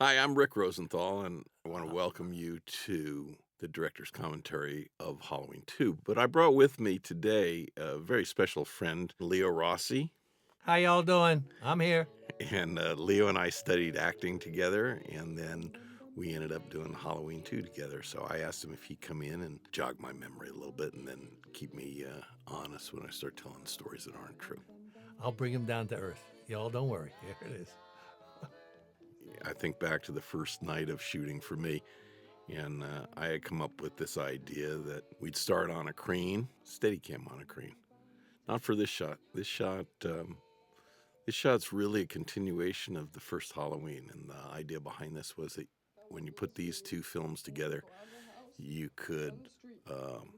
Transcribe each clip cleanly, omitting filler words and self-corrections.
Hi, I'm Rick Rosenthal, and I want to welcome you to the director's commentary of Halloween 2. But I brought with me today a very special friend, Leo Rossi. How y'all doing? I'm here. And Leo and I studied acting together, and then we ended up doing Halloween 2 together. So I asked him if he'd come in and jog my memory a little bit and then keep me honest when I start telling stories that aren't true. I'll bring him down to earth. Y'all don't worry. Here it is. I think back to the first night of shooting for me. And I had come up with this idea that we'd start on a crane, Steadicam on a crane. Not for this shot. This shot's really a continuation of the first Halloween. And the idea behind this was that when you put these two films together, you could um,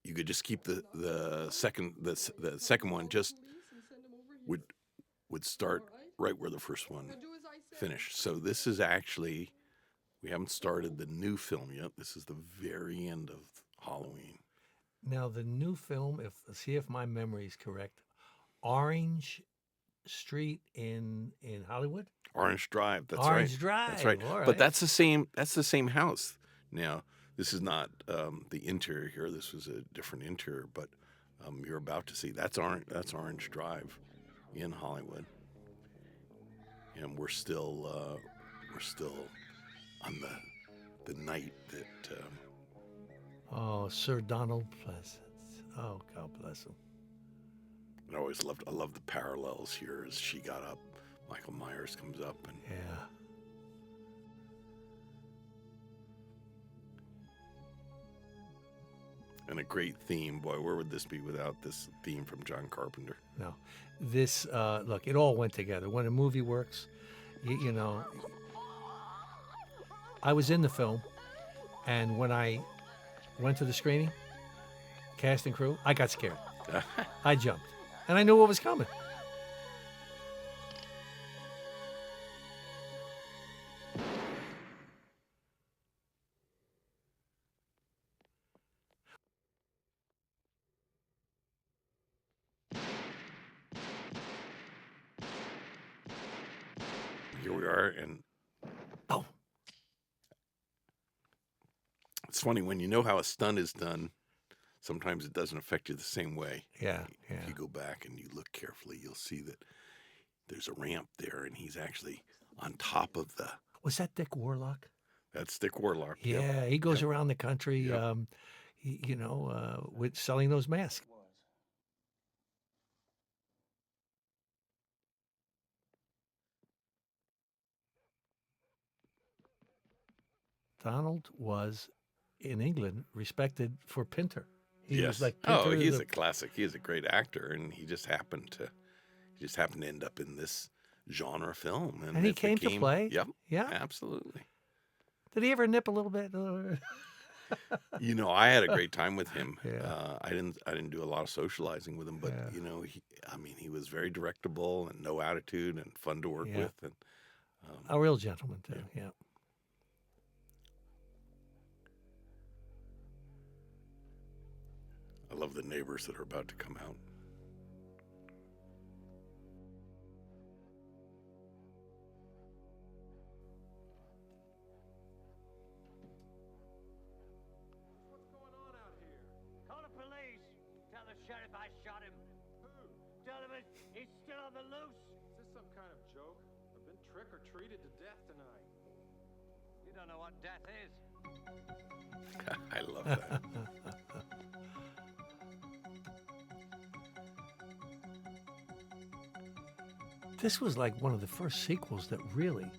you could just keep the second one just would would start right where the first one finished. So this is actually, we haven't started the new film yet. This is the very end of Halloween. Now the new film, see if my memory is correct. Orange Street in Hollywood. Orange Drive. That's right. Orange Drive. That's right. All right. But that's the same. That's the same house. Now, this is not the interior here. This was a different interior. But you're about to see that's Orange Drive in Hollywood, and we're still on the night that. Oh, Sir Donald Pleasance. Oh, God bless him. I love the parallels here. As she got up, Michael Myers comes up, and Yeah. and a great theme. Boy, where would this be without this theme from John Carpenter? No, this look. It all went together. When a movie works, you know. I was in the film, and when I went to the screening, cast and crew, I got scared. I jumped, and I knew what was coming. Here we are, and Oh, it's funny when you know how a stunt is done. Sometimes it doesn't affect you the same way. yeah, yeah. If you go back and you look carefully, you'll see that there's a ramp there, and he's actually on top of the. Was that Dick Warlock? That's Dick Warlock. Yeah, Yep. he goes around the country, Yep. with selling those masks. Donald was in England respected for Pinter. He was Yes. like Oh, Pinter. he's a classic. He is a great actor, and he just happened to end up in this genre film, And he it came to play. Yep. Yeah. Absolutely. Did he ever nip a little bit? I had a great time with him. Yeah. I didn't do a lot of socializing with him, but Yeah. he was very directable and no attitude and fun to work Yeah. with, and A real gentleman too. Yeah. I love the neighbors that are about to come out. What's going on out here? Call the police. Tell the sheriff I shot him. Who? Tell him he's still on the loose. Is this some kind of joke? I've been trick or treated to death tonight. You don't know what death is. I love that. This was like one of the first sequels that really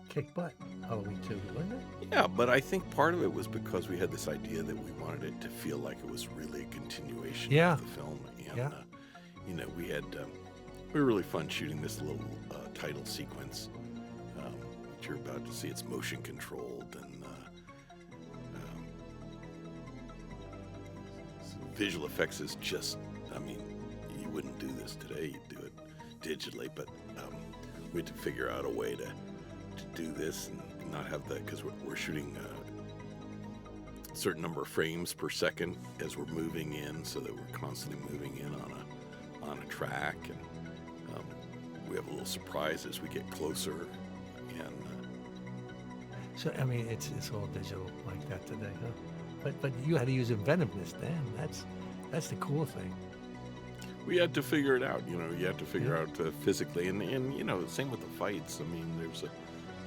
kicked butt. Halloween 2, wasn't it? Yeah, but I think part of it was because we had this idea that we wanted it to feel like it was really a continuation Yeah. of the film, and Yeah. we had we were really fun shooting this little title sequence that you're about to see. It's motion controlled, and visual effects is just, you wouldn't do this today. You'd do it digitally, but we had to figure out a way to do this and not have that, because we're shooting a certain number of frames per second as we're moving in, so that we're constantly moving in on a track, and we have a little surprise as we get closer And So I mean, it's all digital like that today, huh? But you had to use inventiveness then. That's the cool thing. we had to figure it out. You had to figure Yeah. out physically, and same with the fights. I mean, there's a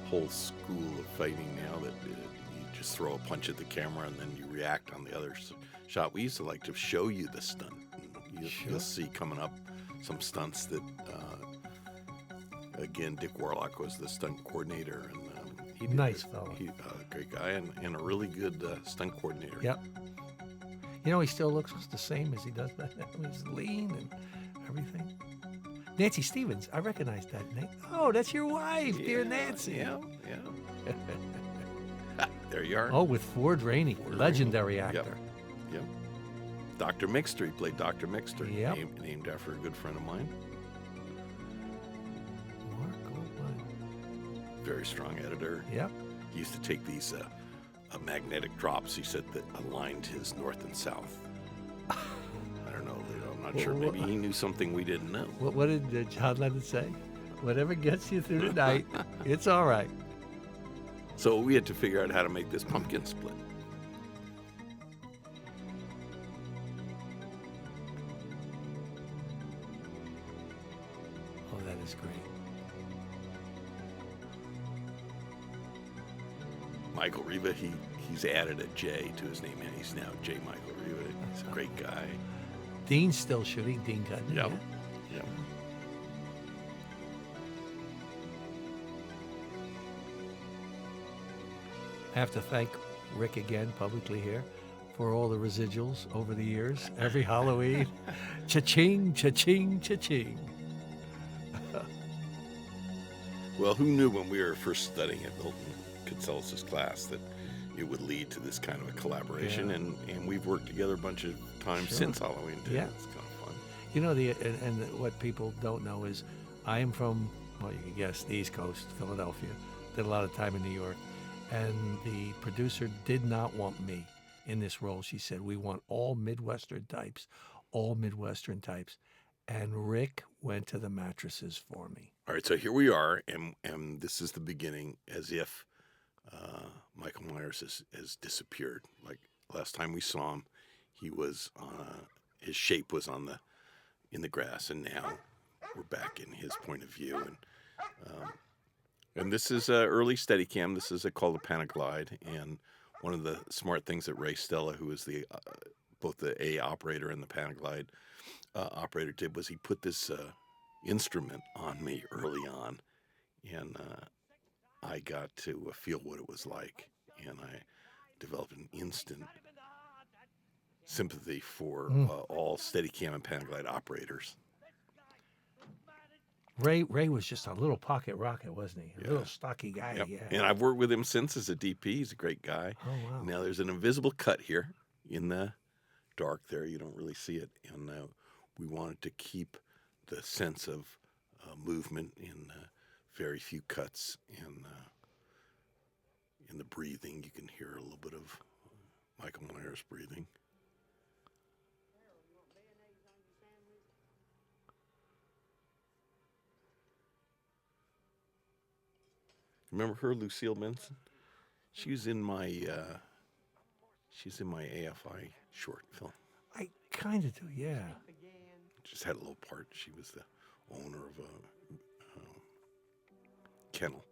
whole school of fighting now that you just throw a punch at the camera and then you react on the other shot. We used to like to show you the stunt. You'll see coming up some stunts that, again, Dick Warlock was the stunt coordinator, and he did Nice fellow. Great guy, and a really good stunt coordinator. Yep. He still looks the same as he does back then. He's lean and everything. Nancy Stevens, I recognize that name. Oh, that's your wife, dear Nancy. Yeah. There you are. Oh, with Ford Rainey, Ford legendary Rainey. actor. Yep. Dr. Mixter, he played Dr. Mixter, Yep. named after a good friend of mine. Mark Goldwyn. Very strong editor. Yep. He used to take these magnetic drops, he said, that aligned his north and south. I don't know. I'm not sure. Maybe he knew something we didn't know. What did John Lennon say? Whatever gets you through the night, it's all right. So we had to figure out how to make this pumpkin split. Oh, that is great. Michael Riva, he's added a J to his name, and he's now J. Michael Riva. He's a great guy. Dean's still shooting. Dean Cutney. Yep. Yeah. Yep. I have to thank Rick again publicly here for all the residuals over the years. Every Halloween, cha-ching, cha-ching, cha-ching. Well, who knew when we were first studying at Milton Katselis' class that it would lead to this kind of a collaboration, Yeah. and we've worked together a bunch of times Sure. since Halloween too. Yeah. It's kind of fun. And what people don't know is I am from, well, you can guess, the East Coast, Philadelphia. Did a lot of time in New York. And the producer did not want me in this role. She said, we want all Midwestern types. And Rick went to the mattresses for me. All right, so here we are, and this is the beginning, as if Michael Myers has disappeared. Like last time we saw him, he was his shape was in the grass, and now we're back in his point of view. And this is early Steadicam. This is called a Panaglide, and one of the smart things that Ray Stella, who is the both the A operator and the Panaglide operator, did was he put this instrument on me early on, and I got to feel what it was like, and I developed an instant sympathy for all Steadicam and Panaglide operators. Ray was just a little pocket rocket, wasn't he? A little stocky guy. Yep. Yeah. And I've worked with him since as a DP. He's a great guy. Oh, wow. Now there's an invisible cut here in the dark there. You don't really see it. And we wanted to keep the sense of movement in very few cuts. And in the breathing, you can hear a little bit of Michael Myers breathing. Remember her, Lucille Benson? She's in my AFI short film. I kind of do, yeah. Just had a little part. She was the owner of a kennel.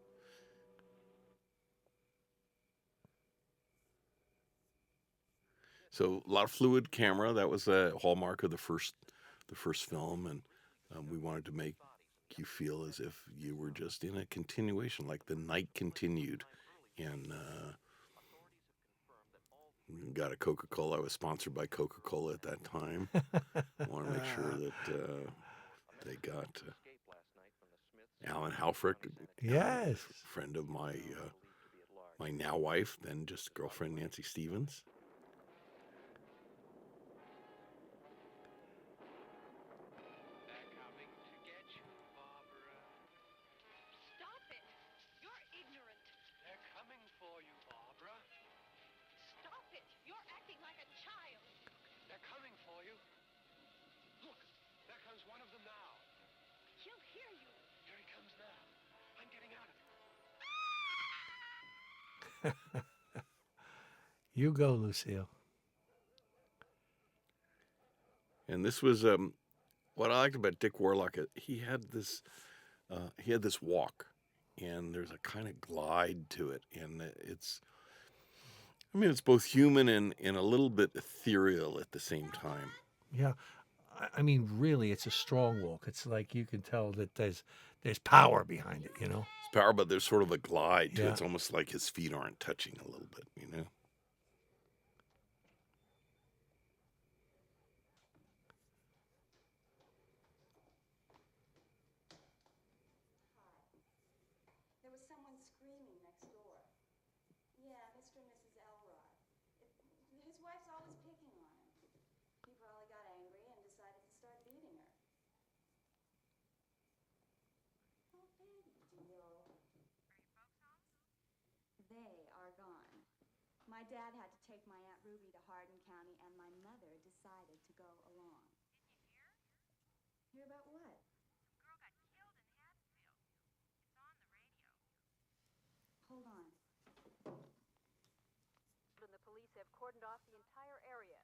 So a lot of fluid camera. That was a hallmark of the first film, and we wanted to make you feel as if you were just in a continuation, like the night continued. And got a Coca-Cola. I was sponsored by Coca-Cola at that time. I want to make sure that they got Alan Halfrick, Yes. friend of my now wife, then just girlfriend Nancy Stevens. Stop it! You're ignorant. They're coming for you, Barbara. Stop it! You're acting like a child. They're coming for you. Look, there comes one of them now. He'll hear you. Here he comes now. I'm getting out of here. You go, Lucille. And this was what I liked about Dick Warlock. He had this walk, and there's a kind of glide to it, and it's both human and a little bit ethereal at the same time. Yeah. I mean, really, it's a strong walk. It's like you can tell that there's power behind it, you know? It's power, but there's sort of a glide to it. Yeah. It's almost like his feet aren't touching a little bit, you know? There was someone screaming next door. Yeah, Mr. and Mrs. Elrod. His wife's always picking on him. He probably got angry and decided to start beating her. Oh, baby deal. They are gone. My dad had to take my Aunt Ruby to Hardin County, and my mother decided to go along. Did you hear? Hear about what? Some girl got killed in Haddonfield. It's on the radio. Hold on. And the police have cordoned off the entire area.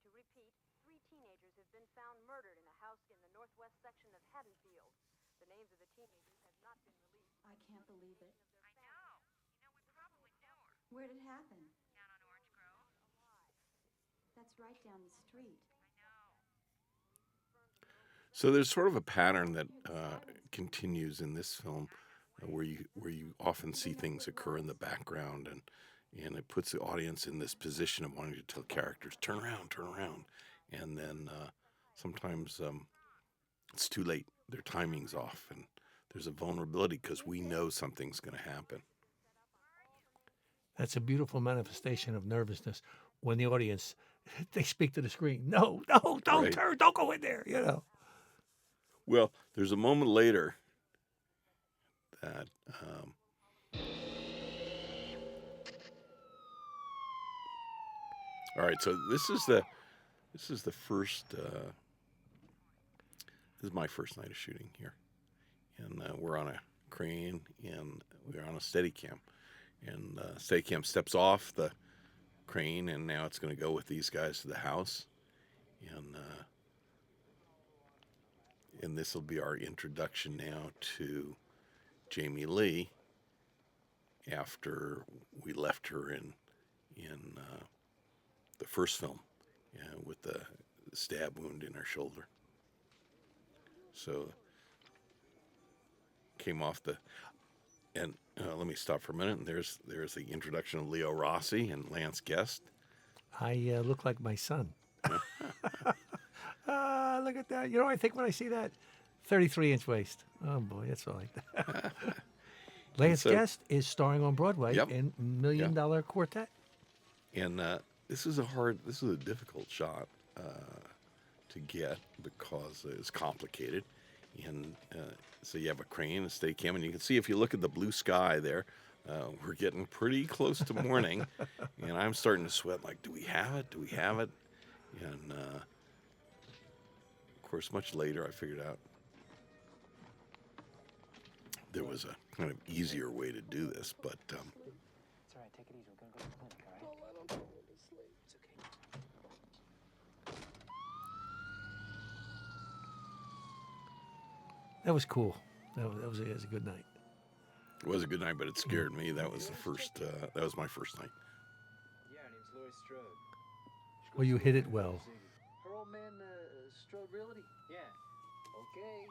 To repeat, 3 teenagers have been found murdered in a house in the northwest section of Haddonfield. The names of the teenagers have not been released. I can't believe it. I know. You know, we probably knew her. Where'd it happen? Down on Orange Grove. That's right down the street. I know. So there's sort of a pattern that continues in this film, where you often see things occur in the background, and it puts the audience in this position of wanting to tell characters, turn around, and then sometimes it's too late. Their timing's off, and there's a vulnerability because we know something's going to happen. That's a beautiful manifestation of nervousness when the audience, they speak to the screen. No, don't Right. turn, don't go in there, you know. Well, there's a moment later that all right. So this is the first. This is my first night of shooting here, and we're on a crane and we're on a Steadicam, and Steadicam steps off the crane, and now it's going to go with these guys to the house, and this will be our introduction now to Jamie Lee after we left her in the first film, with the stab wound in her shoulder. So came off and let me stop for a minute. And there's the introduction of Leo Rossi and Lance Guest. I look like my son. Look at that. You know, I think when I see that, 33-inch waist. Oh, boy, that's all like that. Lance Guest is starring on Broadway Yep. in Million Dollar Quartet. And this is a difficult shot to get because it's complicated. And so you have a crane, a Steadicam, and you can see if you look at the blue sky there, we're getting pretty close to morning, and I'm starting to sweat. Like, do we have it? And of course, much later, I figured out there was a kind of easier way to do this, but It's all right. Take it easy. We're gonna go to the clinic, all right? Don't let him go to sleep. It's okay. That was cool. That was a good night. it was a good night. But it scared me. That was that was my first night. Yeah, her name's Lori Strode. Well, you hit it well. Her old man, Strode Realty? Yeah. Okay.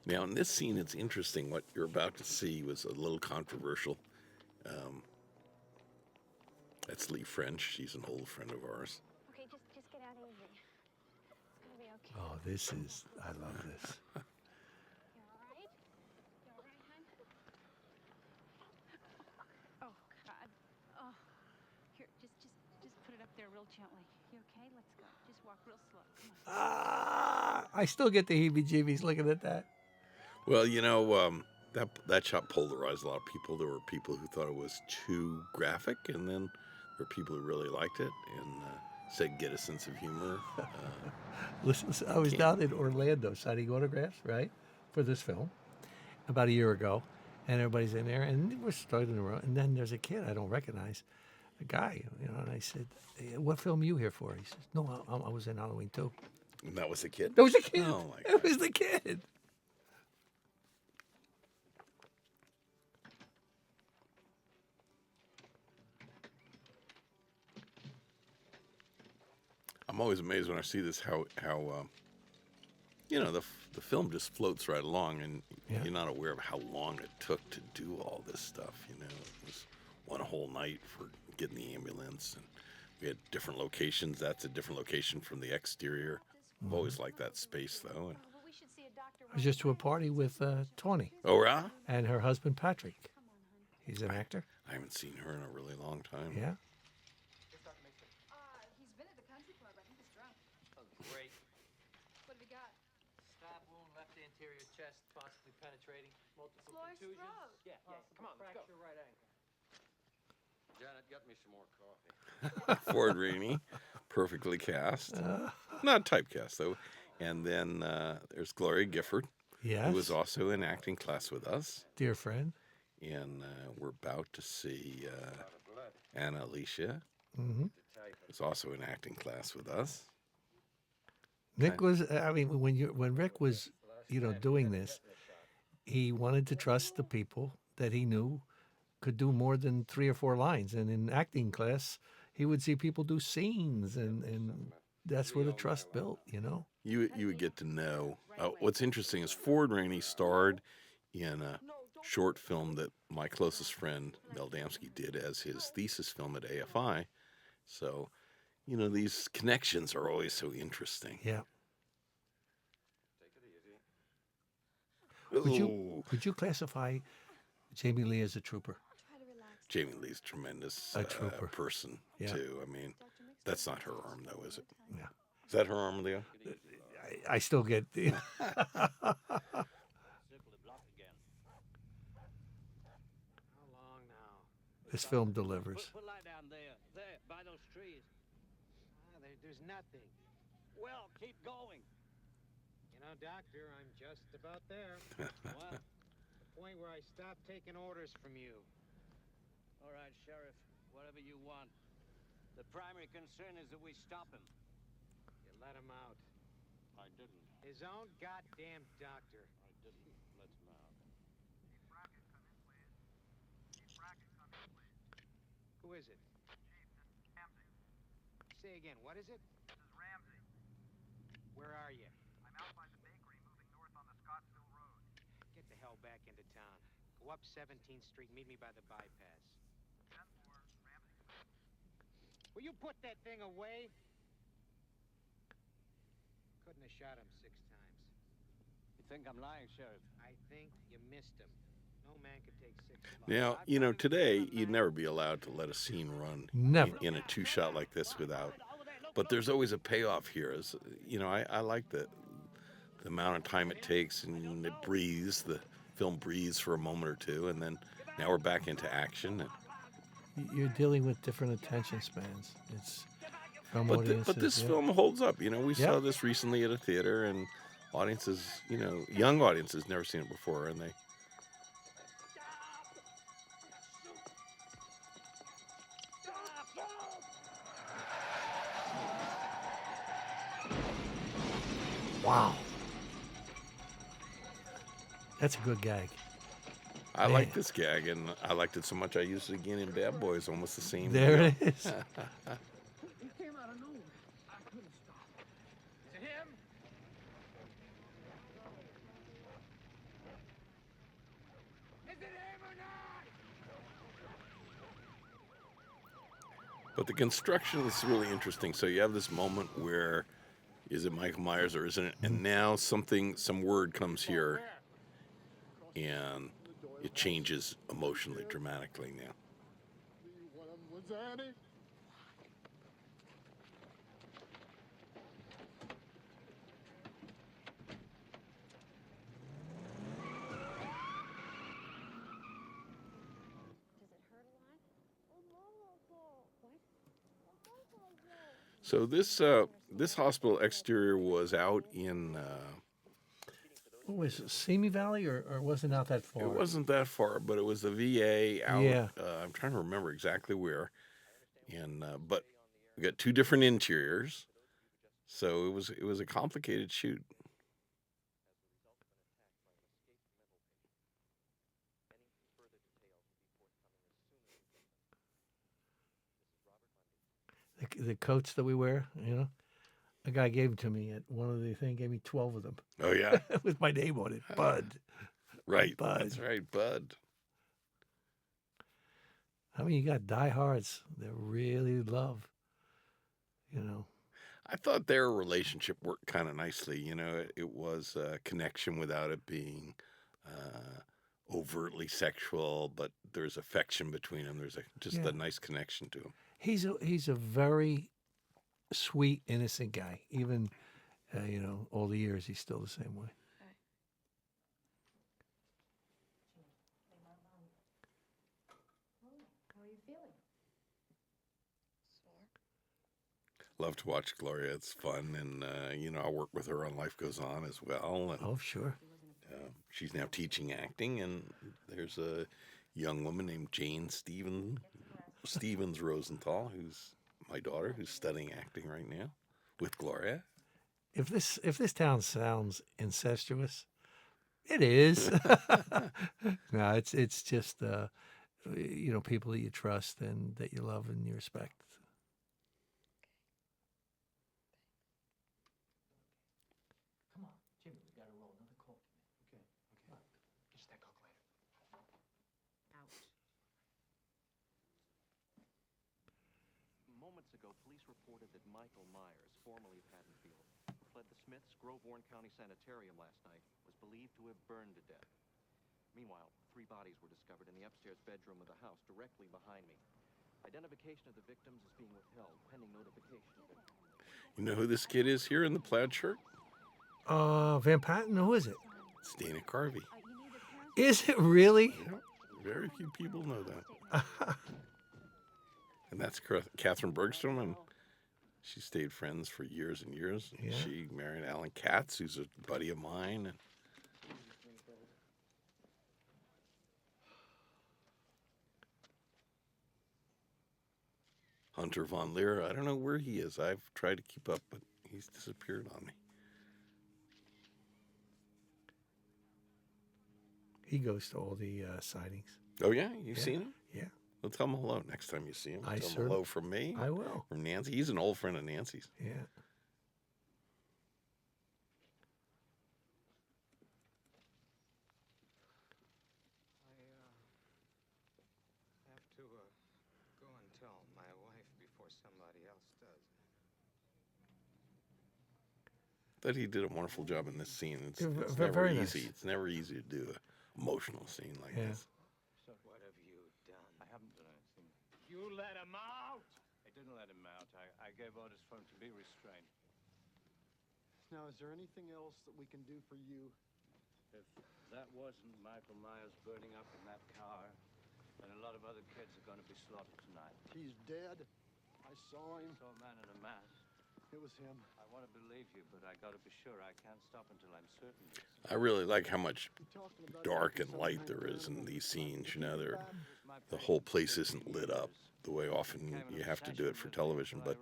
Now, in this scene, it's interesting. What you're about to see was a little controversial. That's Lee French. She's an old friend of ours. Okay, just get out easy. It's gonna be okay. Oh, this is, I love this. You all right? You all right, hon? Oh, God. Oh, here, just put it up there real gently. You okay? Let's go. Just walk real slow. Come on. I still get the heebie-jeebies looking at that. Well, you know, that shot polarized a lot of people. There were people who thought it was too graphic, and then there were people who really liked it. And said get a sense of humor. Listen, I was down in Orlando signing autographs, right, for this film about a year ago, and everybody's in there, and we're starting to run, and then there's a kid I don't recognize, a guy, and I said, "Hey, what film are you here for?" He says, "No, I was in Halloween too." And that was the kid? That was the kid. Oh, my It God. was the kid. I'm always amazed when I see this, how the film just floats right along, and Yeah. you're not aware of how long it took to do all this stuff. It was one whole night for getting the ambulance, and we had different locations. That's a different location from the exterior. I've always liked that space, though. And, Well, we should see a doctor I was just to a party with Tawny oh, yeah? and her husband Patrick. He's an actor. I haven't seen her in a really long time. Yeah. He's been at the country club. I think he's drunk. Oh, great. What have you got? Stab wound, left anterior chest, possibly penetrating. Multiple Floor contusions. stroke. Yeah, come on, let's go. Right ankle. Janet, get me some more coffee. Ford Rainey, perfectly cast. Not typecast, though. And then there's Gloria Gifford, Yes. who was also in acting class with us. Dear friend. And we're about to see Anna Alicia, Mm-hmm. who's also in acting class with us. Nick was. I mean, when Rick was, doing this, he wanted to trust the people that he knew could do more than 3 or 4 lines. And in acting class, he would see people do scenes, and that's where the trust built. You would get to know. What's interesting is Ford Rainey starred in a short film that my closest friend Mel Damsky did as his thesis film at AFI. So, these connections are always so interesting. Yeah. Ooh. Would you classify Jamie Lee as a trooper? Jamie Lee's tremendous A trooper. person, Yeah. too. I mean, that's not her arm, though, is it? Yeah. Is that her arm, Leo? I still get. Simply block again. How long now? This film delivers. Put light down there, by those trees. There's nothing. Well, keep going. You know, Doctor, I'm just about there. Well, The point where I stopped taking orders from you. all right, Sheriff, whatever you want. The primary concern is that we stop him. You let him out. I didn't. His own goddamn doctor. I didn't let him out. Who is it? Say again, what is it? This is Ramsey. Where are you? I'm out by the bakery moving north on the Scottsville Road. Get the hell back into town. Go up 17th Street, meet me by the bypass. 10-4, Ramsey. Will you put that thing away? Couldn't have shot him 6 times. You think I'm lying, Sheriff? I think you missed him. No man could take 6 lives. Now, today you'd never be allowed to let a scene run Never. in a 2-shot like this without. But there's always a payoff here. I like the amount of time it takes, and it breathes. The film breathes for a moment or two, and then now we're back into action. And, You're dealing with different attention spans. It's film but audiences. this yeah. film holds up. We Yeah. saw this recently at a theater, and audiences, young audiences never seen it before, and they. Wow. That's a good gag. I Man. like this gag, and I liked it so much I used it again in Bad Boys, almost the same. There deal. it is. He came out of nowhere. I couldn't stop. Is it him? Is it him or not? But the construction is really interesting. So you have this moment where, is it Michael Myers or isn't it? And now some word comes here, and it changes emotionally, dramatically now. One of them was Annie. Does it hurt a lot? What? So this hospital exterior was out in. What was it, Simi Valley, or was it not that far? It wasn't that far, but it was the VA out. Yeah. I'm trying to remember exactly where, and but we got two different interiors, so it was a complicated shoot. The coats that we wear, a guy gave them to me at one of the thing. Gave me 12 of them. Oh yeah, with my name on it, Bud. right. Bud. That's right, Bud. I mean, you got diehards that really love, I thought their relationship worked kind of nicely. It was a connection without it being overtly sexual, but there's affection between them. There's just a nice connection to him. He's a very sweet, innocent guy. Even, all the years, he's still the same way. How are you feeling? Sore? Love to watch Gloria. It's fun, and I work with her on Life Goes On as well. And, oh, sure. She's now teaching acting, and there's a young woman named Jane Stevens Rosenthal, who's my daughter, who's studying acting right now with Gloria. If this town sounds incestuous, it is. No, it's just people that you trust and that you love and you respect. Come on, Jimmy, we gotta roll another call. Okay. Catch that coke later. Ouch. Moments ago, police reported that Michael Myers, formerly of Haddonfield, who fled the Smiths Grove-Warren County Sanitarium last night, was believed to have burned to death. Meanwhile, 3 bodies were discovered in the upstairs bedroom of the house directly behind me. Identification of the victims is being withheld, pending notification of it. You know who this kid is here in the plaid shirt? Van Patten, who is it? It's Dana Carvey. Is it really? Yeah, very few people know that. And that's Catherine Bergstrom, and she stayed friends for years and years. Yeah. She married Alan Katz, who's a buddy of mine. And Hunter von Leer, I don't know where he is. I've tried to keep up, but he's disappeared on me. He goes to all the sightings. Oh, yeah? You've seen him? Yeah. Well, tell him hello next time you see him. I Tell him certainly- hello from me. I will. From Nancy. He's an old friend of Nancy's. Yeah. I have to go and tell my wife before somebody else does. But he did a wonderful job in this scene. It's Very never nice. easy. It's never easy to do an emotional scene like this. So what have you done? I haven't done anything. You let him out! I didn't let him out. I gave orders for him to be restrained. Now, is there anything else that we can do for you? If that wasn't Michael Myers burning up in that car, then a lot of other kids are going to be slaughtered tonight. He's dead. I saw him. I saw a man in a mask. It was him. I want to believe you, but I got to be sure. I can't stop until I'm certain. I really like how much You're talking about dark and something light like there is that. in these scenes. The whole place isn't lit up the way often you have to do it for television. But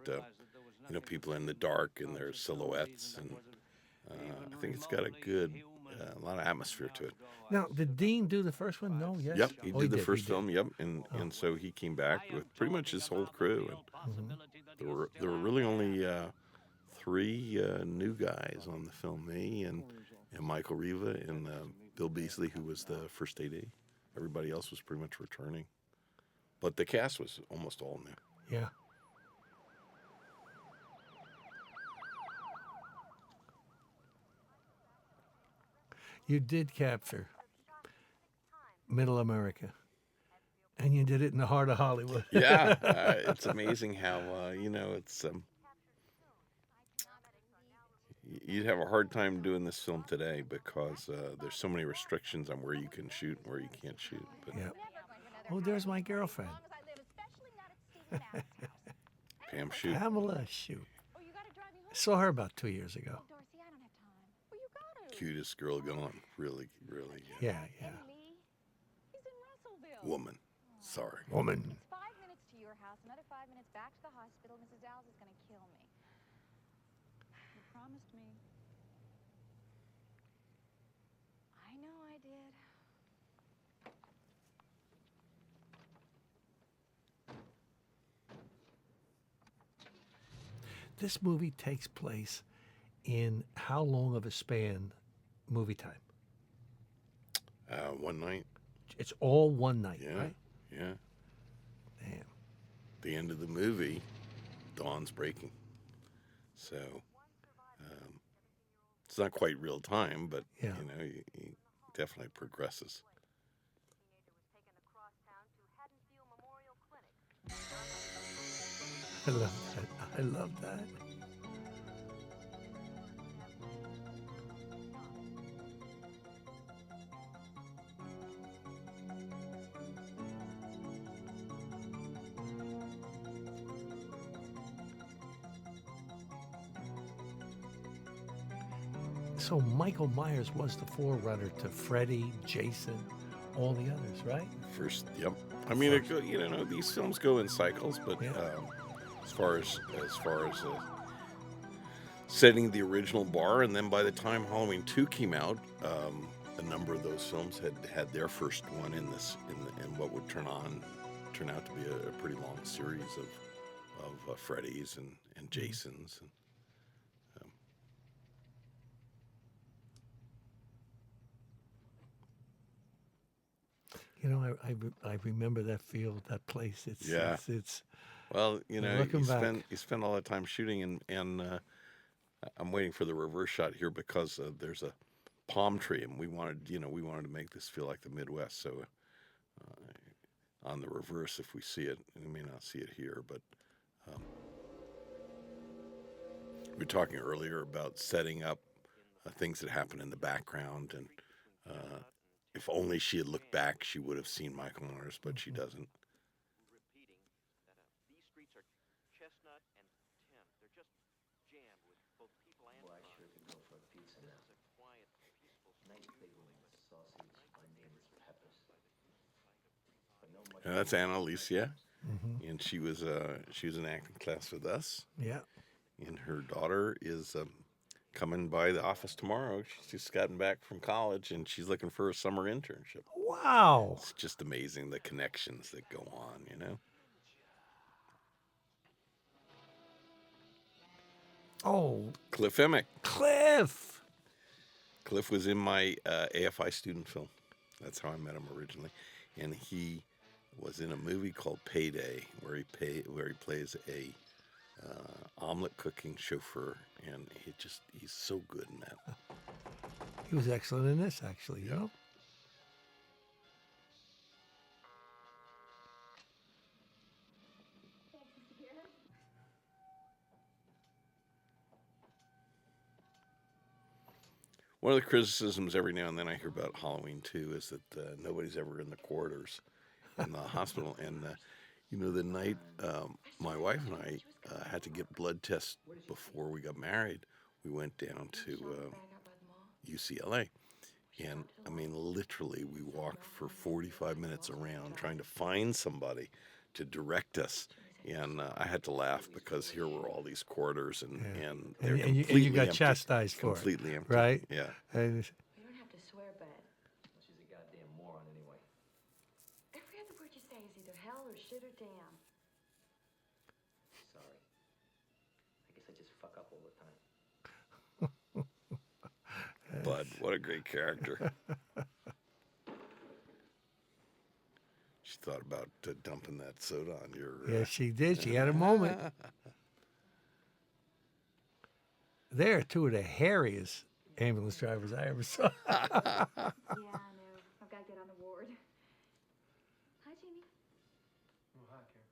people are in the dark and their silhouettes, and I think it's got a lot of atmosphere to it. Now, did Dean do the first one? No, yes. Yep, he Oh, did the he first did. film. Yep, and so he came back with pretty much his whole crew. And there were really only 3 new guys on the film: me and Michael Riva and Bill Beasley, who was the first AD. Everybody else was pretty much returning, but the cast was almost all new. Yeah. You did capture Middle America, and you did it in the heart of Hollywood. Yeah, it's amazing how it's. You'd have a hard time doing this film today because there's so many restrictions on where you can shoot and where you can't shoot. But Yeah. Oh, there's my girlfriend. Pam, shoot. Pamela, shoot. Saw her about 2 years ago. Dorsey, I don't have time. Well, you gotta. Cutest girl going. Really, really. Yeah, yeah. Eddie Lee, he's in Russellville. Woman. Sorry. Woman. It's 5 minutes to your house, another 5 minutes back to the hospital. Mrs. Alves is gonna kill me. You promised me. I know I did. This movie takes place in how long of a span movie time? One night. It's all one night, Yeah. right? Yeah. Damn. The end of the movie, dawn's breaking. So it's not quite real time, but Yeah. you know, he definitely progresses. I love that. I love that. So Michael Myers was the forerunner to Freddy, Jason, all the others, right? First, yep. I mean, you know, these films go in cycles, but Yeah. as far as setting the original bar, and then by the time Halloween 2 came out, a number of those films had their first one in what would turn out to be a pretty long series of Freddy's and Jasons. And, You know, I remember that field, that place. It's Yeah. it's well, you know, looking back. you spend all the time shooting, and I'm waiting for the reverse shot here because there's a palm tree, and we wanted to make this feel like the Midwest. So on the reverse, if we see it, and we may not see it here, but we were talking earlier about setting up things that happen in the background, and if only she had looked back, she would have seen Michael Myers, but she doesn't. Repeating that these streets are Chestnut and 10th. They're just jammed with both people and Well, I cars. sure could go for a pizza This now. is a quiet, peaceful Nice big one with sausage. My name is Peppers. But no much. And that's Anna Alicia, Mhm. and she was in acting class with us. Yeah. And her daughter is coming by the office tomorrow. She's just gotten back from college, and she's looking for a summer internship. Wow. It's just amazing the connections that go on, you know? Oh, Cliff Emick. Cliff. Cliff was in my AFI student film. That's how I met him originally. And he was in a movie called Payday, where he plays a omelet cooking chauffeur, and he's so good in that. He was excellent in this, actually. You know. One of the criticisms every now and then I hear about Halloween 2 is that nobody's ever in the corridors in the hospital. And, you know, the night my wife and I had to get blood tests before we got married, we went down to UCLA. And, I mean, literally, we walked for 45 minutes around trying to find somebody to direct us. And I had to laugh because here were all these corridors, and they're And completely you got empty. chastised for it. Completely empty. Right? Yeah. And You don't have to swear, bud. Well, she's a goddamn moron anyway. Every other word you say is either hell or shit or damn. Sorry. I guess I just fuck up all the time. Bud, what a great character. She thought about dumping that soda on your... yeah, she did. She had a moment. They're two of the hairiest ambulance drivers I ever saw. Yeah, I know. I've got to get on the ward. Hi, Jeannie. Oh, hi, Karen.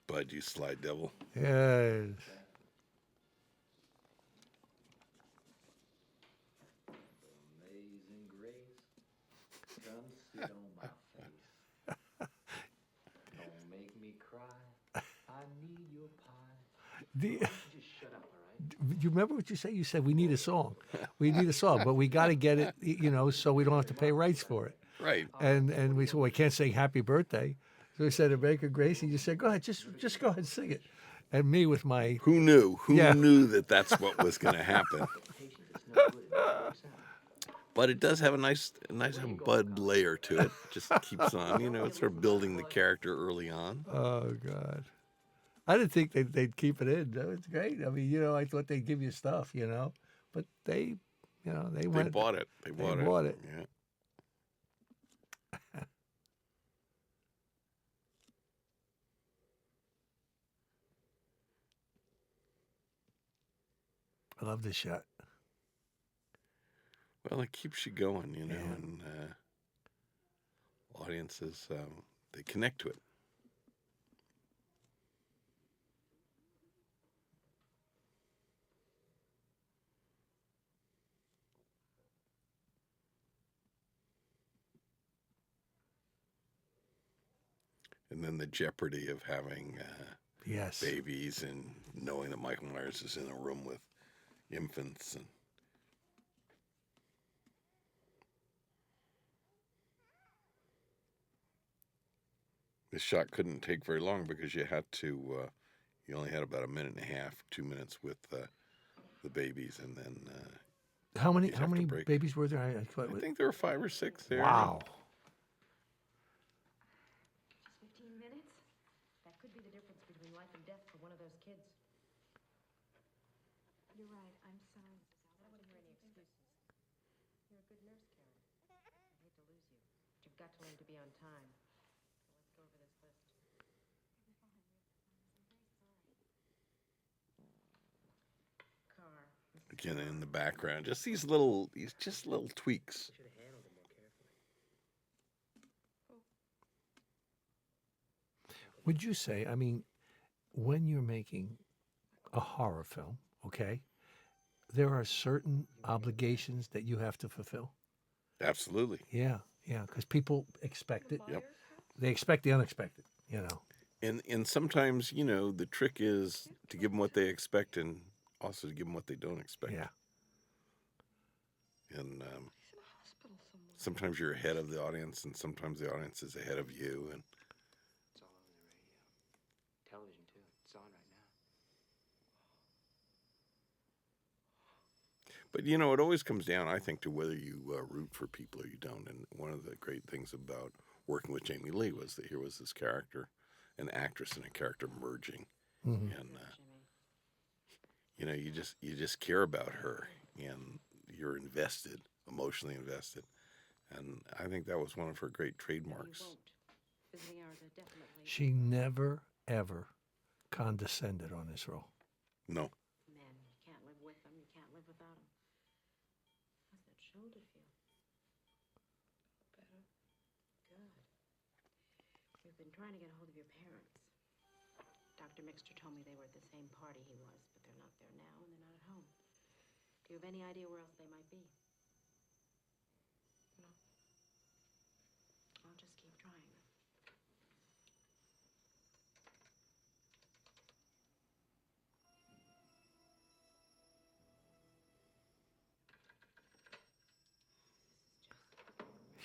Bud, you sly devil. Yes. Amazing grace. Come sit on my face. The, Just shut up, all right? you remember what you said? You said we need a song. We need a song, but we got to get it, so we don't have to pay rights for it. Right. And we said, well, we can't sing Happy Birthday. So we said, America Gracie, you said, go ahead, just go ahead and sing it. And me with my, Who knew? Who Yeah. knew that that's what was going to happen? Patience, it's no good. It never works out. But it does have a nice Bud layer to it. Just keeps on, it's sort of building the character early on. oh, God. I didn't think they'd keep it in. That was great. I mean, I thought they'd give you stuff, but they, they They went. bought it. They bought it. Yeah. I love this shot. Well, it keeps you going, Yeah. and audiences, they connect to it. And then the jeopardy of having Yes. babies and knowing that Michael Myers is in a room with infants. And this shot couldn't take very long because you had to, you only had about a minute and a half, 2 minutes with the babies, and then How many you'd have to break. babies were there? I think there were 5 or 6 there. Wow. Just 15 minutes? That could be the difference between life and death for one of those kids. You're right. I'm sorry, Mrs. Alves. I don't want to hear any excuses. You're a good nurse, Karen. I hate to lose you. But you've got to learn to be on time. So let's go over this list. Car. Again, in the background, just these little tweaks. Should have handled it more carefully. Would you say, I mean, when you're making a horror film, okay, there are certain obligations that you have to fulfill? Absolutely. Yeah, because people expect it. Yep. They expect the unexpected, And sometimes, the trick is to give them what they expect and also to give them what they don't expect. Yeah. And sometimes you're ahead of the audience, and sometimes the audience is ahead of you. And It's all over the radio. Television, too. It's on right now. But, it always comes down, I think, to whether you root for people or you don't. And one of the great things about working with Jamie Lee was that here was this character, an actress and a character merging. Mm-hmm. And, you just care about her, and you're invested, emotionally invested. And I think that was one of her great trademarks. Visiting hours are definitely... She never, ever condescended on this role. No. Men, you can't live with them, you can't live without them. How's that shoulder feel? Better? Good. We've been trying to get a hold of your parents. Dr. Mixter told me they were at the same party he was, but they're not there now and they're not at home. Do you have any idea where else they might be? No. I'll just keep trying then.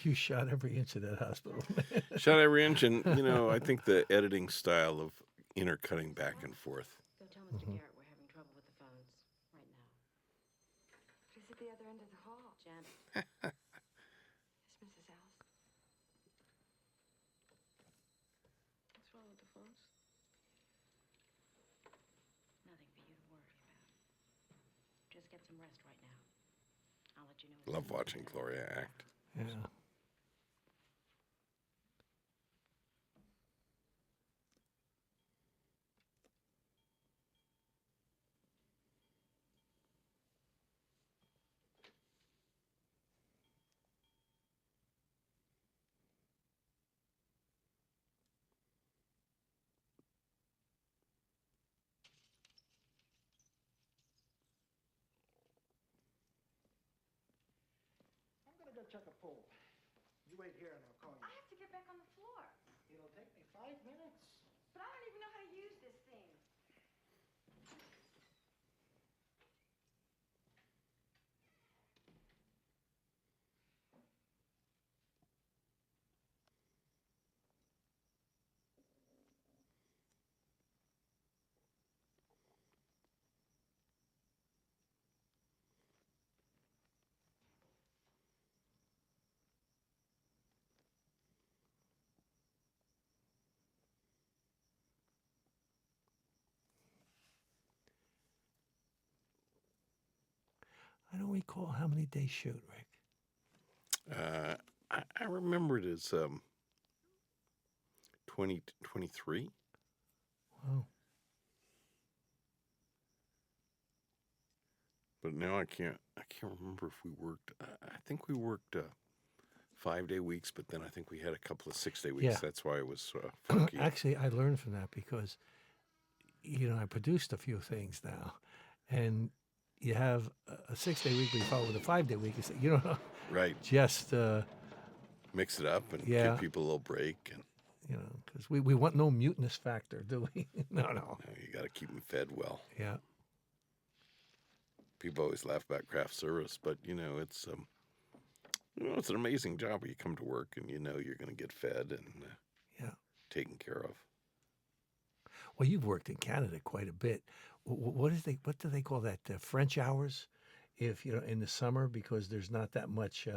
You shot every inch of that hospital. Shot every inch, and, I think the editing style of intercutting back and forth. Go tell Mr. Garrett we're having trouble with the phones right now. He's at the other end of the hall. Janet. Yes, Mrs. Alves. What's wrong with the phones? Nothing for you to worry about. Just get some rest right now. I'll let you know. Love watching Gloria act. Yeah. I'm gonna go check a pool. You wait here and I'll call you. I have to get back on the floor. It'll take me 5 minutes. But I don't even know how to use this thing. I don't recall how many days shoot, Rick. I remember it as 2023. Wow. But now I can't remember if we worked. I think we worked 5-day weeks, but then I think we had a couple of 6-day weeks. Yeah. That's why it was funky. Actually, I learned from that because, I produced a few things now, and you have a 6-day week, but you follow with a 5-day week. You don't know, Right. just Mix it up and Yeah. give people a little break. And because we want no mutinous factor, do we? No. you got to keep them fed well. Yeah. People always laugh about craft service, but it's it's an amazing job where you come to work and you're going to get fed and taken care of. Well, you've worked in Canada quite a bit. What do they call that? French hours, if in the summer, because there's not that much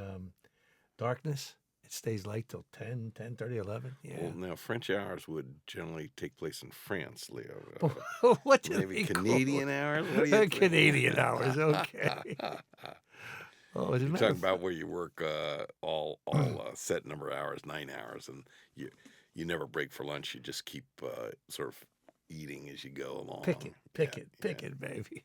darkness. It stays light till 10, 10:30, 11. Yeah. Well, now French hours would generally take place in France, Leo. What do Maybe they call Canadian it? hours? What do you think? Canadian hours, okay. Oh, You're talking about where you work all set number of hours, 9 hours, and you never break for lunch. You just keep sort of eating as you go along. Pick it, baby.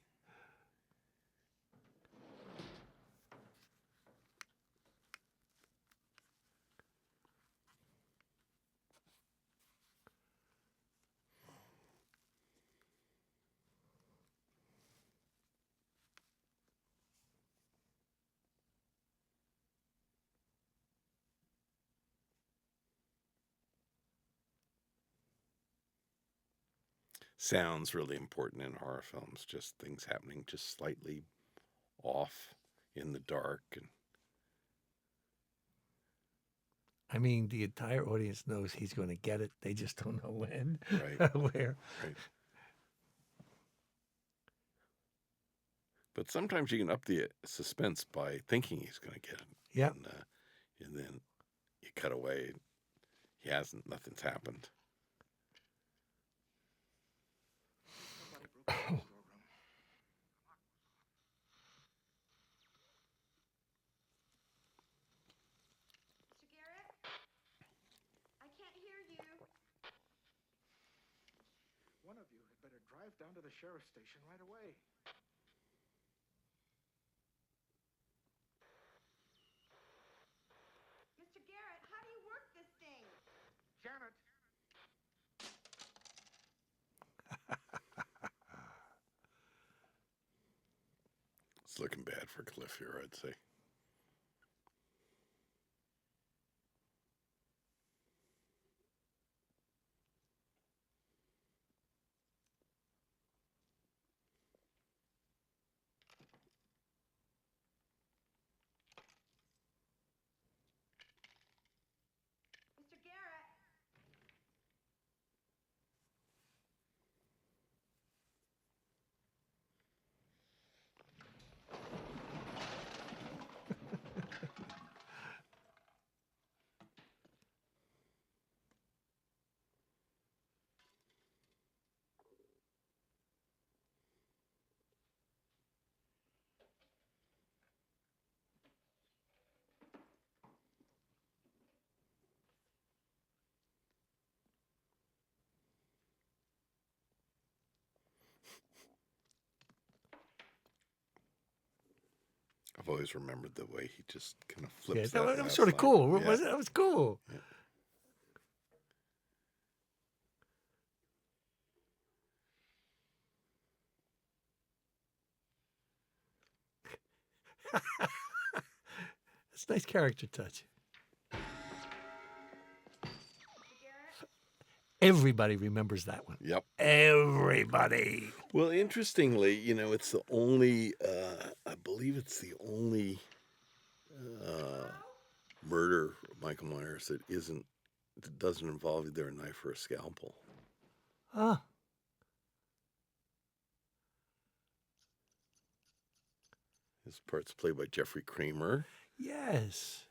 Sound's really important in horror films. Just things happening just slightly off in the dark. And I mean, the entire audience knows he's going to get it. They just don't know when, Right. where. Right. But sometimes you can up the suspense by thinking he's going to get it. Yeah. And then you cut away. He hasn't. Nothing's happened. Mr. Garrett? I can't hear you. One of you had better drive down to the sheriff's station right away. Mr. Garrett, how do you work this thing? Janet! It's looking bad for Cliff here, I'd say. Mr. Garrett! I've always remembered the way he just kind of Yeah, flips that was last sort of line. cool. Yeah. That was cool. Yeah. It's a nice character touch. Everybody remembers that one. Yep. Everybody. Well, interestingly, it's the only, I believe it's the only murder of Michael Myers that doesn't involve either a knife or a scalpel. Ah. His part's played by Jeffrey Kramer. Yes.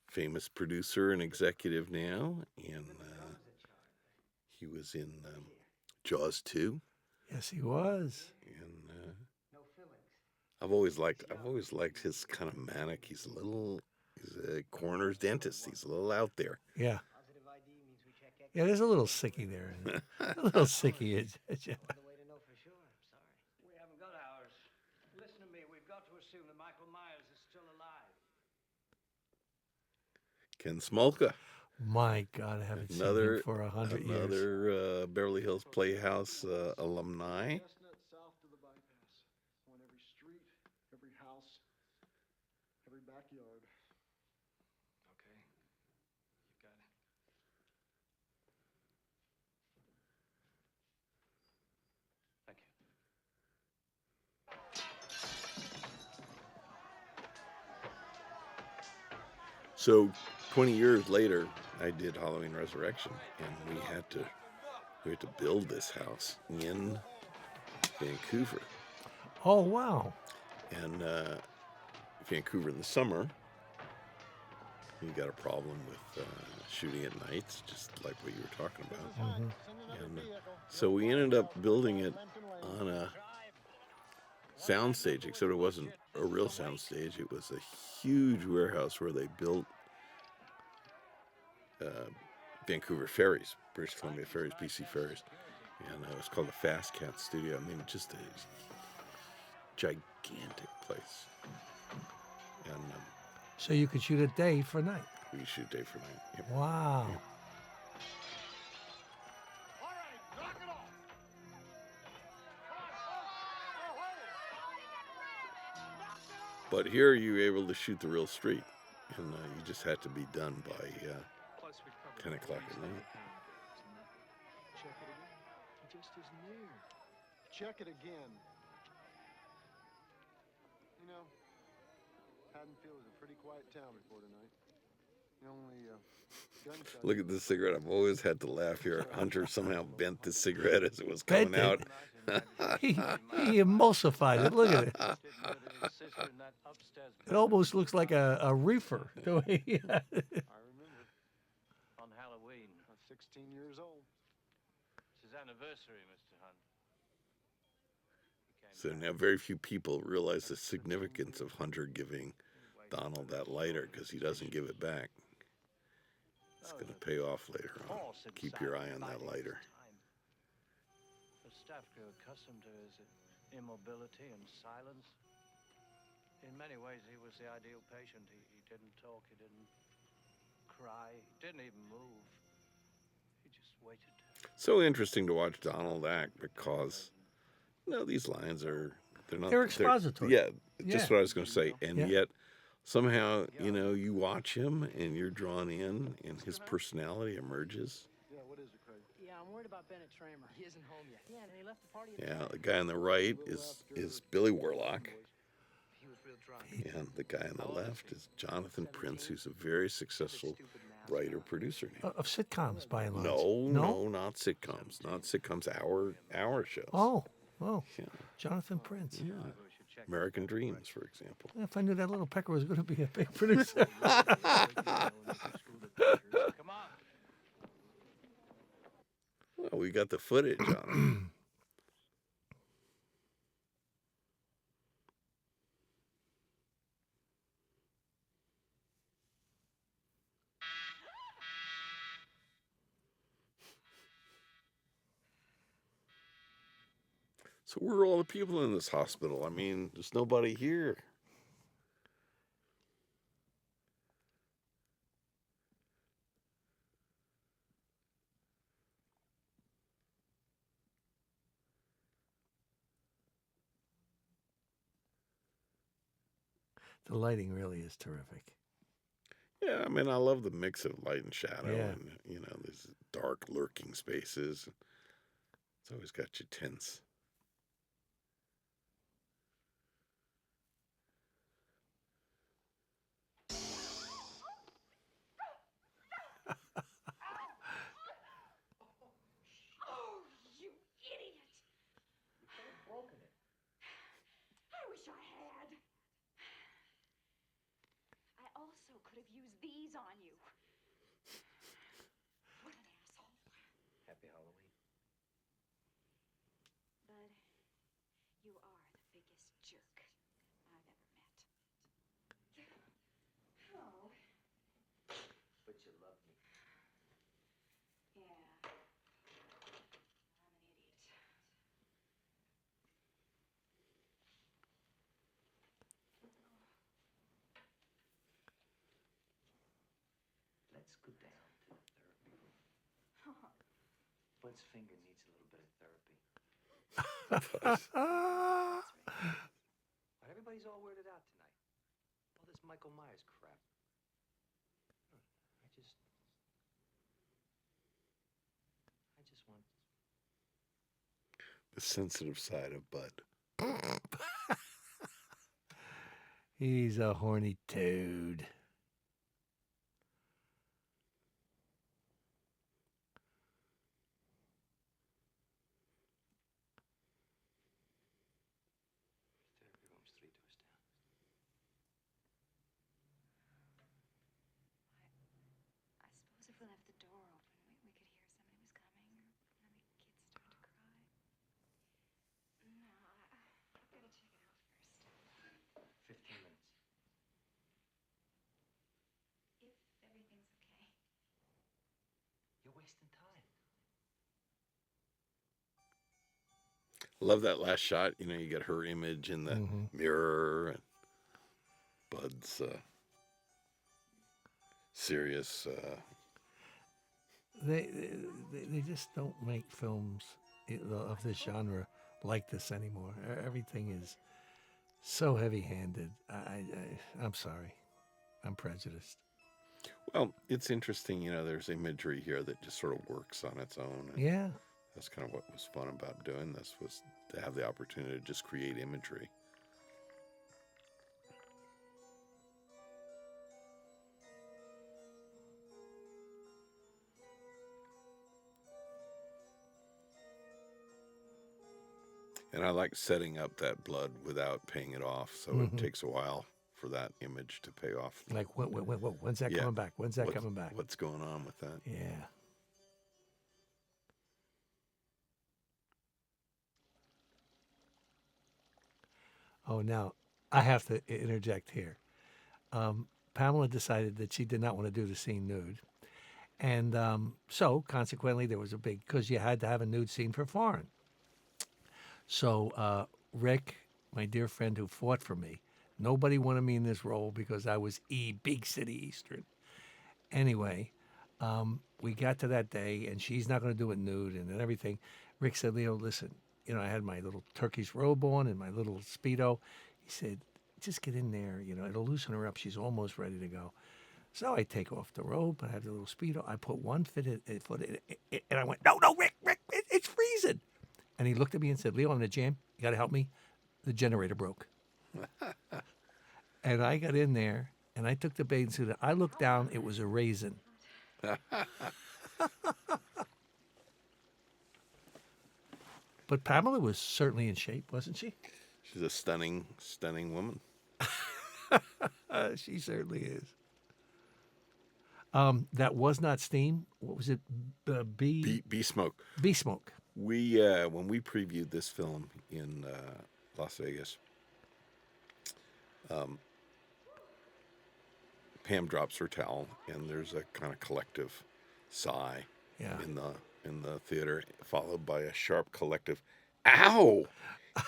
Famous producer and executive now. And he was in Jaws 2. Yes, he was. And I've always liked his kind of manic. He's a coroner's dentist. He's a little out there. Yeah. Yeah, there's a little sicky there. A little sicky. We haven't got ours. Listen to me. We've got to assume that Michael Myers is still alive. Ken Smolka, My God, I haven't seen him for 100 years. another Beverly Hills Playhouse alumni. Chestnut south to the bypass. On every street, every house, every backyard. Okay. You got it. Thank you. So 20 years later, I did Halloween Resurrection, and we had to build this house in Vancouver. Oh, wow. And Vancouver in the summer, you got a problem with shooting at nights, just like what you were talking about. And so we ended up building it on a soundstage, except it wasn't a real soundstage. It was a huge warehouse where they built Vancouver ferries, British Columbia ferries, BC ferries. And it was called the Fast Cat Studio. I mean, just a gigantic place. And So you could shoot a day for night. we shoot day for night. Yep. Wow. Yep. But here you were able to shoot the real street, and you just had to be done by 10 o'clock at night. Check it again. It just is near. Check it again. You know, Haddonfield is a pretty quiet town before tonight. The only gunshot. Look at this cigarette. I've always had to laugh here. Hunter somehow bent the cigarette as it was coming Bent out. it? He emulsified it. Look at it. It almost looks like a reefer. The way he had it. I remember. On Halloween. I was 16 years old. It's his anniversary, Mr. Hunt. So now very few people realize the significance of Hunter giving Donald that lighter, because he doesn't give it back. It's going to pay off later on. Keep your eye on that lighter. The staff grew accustomed to his immobility and silence. In many ways, he was the ideal patient. He didn't talk, he didn't cry, he didn't even move. He just waited. So interesting to watch Donald act, because these lines They're expository. Just what I was going to say. And Yeah. yet somehow, you watch him and you're drawn in, and his personality emerges. Yeah, what is it, Craig? Yeah, I'm worried about Bennett Tramer. He isn't home yet. Yeah, and he left the party. Yeah, the guy on the right is Billy Warlock. He was real drunk. And the guy on the left is Jonathan Prince, who's a very successful writer-producer now. Of sitcoms, by and large. No, not sitcoms. Not sitcoms, our shows. Oh, Yeah. Jonathan Prince. Yeah. American Dreams, for example. If I knew that little pecker was going to be a big producer. Come on. Well, we got the footage on it. So where are all the people in this hospital? I mean, there's nobody here. The lighting really is terrific. Yeah, I mean, I love the mix of light and shadow, Yeah. and these dark lurking spaces. It's always got you tense. Oh, you idiot! You could have broken it. I wish I had. I also could have used these on you. What an asshole. Happy Halloween. Bud, you are the biggest jerk. let's go down to the therapy room. Bud's finger needs a little bit of therapy. But everybody's all weirded out tonight. All this Michael Myers crap. I just want. The sensitive side of Bud. He's a horny toad. Therapy room's 3 doors down. I suppose if we left the door open, we could hear somebody was coming, or another kid start to cry. No, I've got to check it out first. 15 minutes. If everything's okay. You're wasting time. Love that last shot. You know, you get her image in the mirror and Bud's serious. They just don't make films of this genre like this anymore. Everything is so heavy-handed. I'm sorry. I'm prejudiced. Well, it's interesting. You know, there's imagery here that just sort of works on its own. And Yeah. that's kind of what was fun about doing this, was to have the opportunity to just create imagery. And I like setting up that blood without paying it off, so it takes a while for that image to pay off. Like, when's that coming back? When's that coming back? What's going on with that? Yeah. Oh, now, I have to interject here. Pamela decided that she did not want to do the scene nude. And so, consequently, there was a big, because you had to have a nude scene for foreign. So, Rick, my dear friend who fought for me, nobody wanted me in this role because I was big city Eastern. Anyway, we got to that day, and she's not going to do it nude and everything. Rick said, Leo, listen, you know, I had my little Turkish robe on and my little Speedo. He said, just get in there, you know, it'll loosen her up. She's almost ready to go. So I take off the robe, I have the little Speedo. I put one foot in it, and I went, no, Rick, it's freezing. And he looked at me and said, Leo, I'm in a jam. You got to help me. The generator broke. And I got in there, and I took the bathing suit. I looked down. It was a raisin. But Pamela was certainly in shape, wasn't she? She's a stunning, stunning woman. She certainly is. That was not steam. What was it? Bee smoke. Bee smoke. We when we previewed this film in Las Vegas, Pam drops her towel, and there's a kind of collective sigh in the theater, followed by a sharp collective "ow!"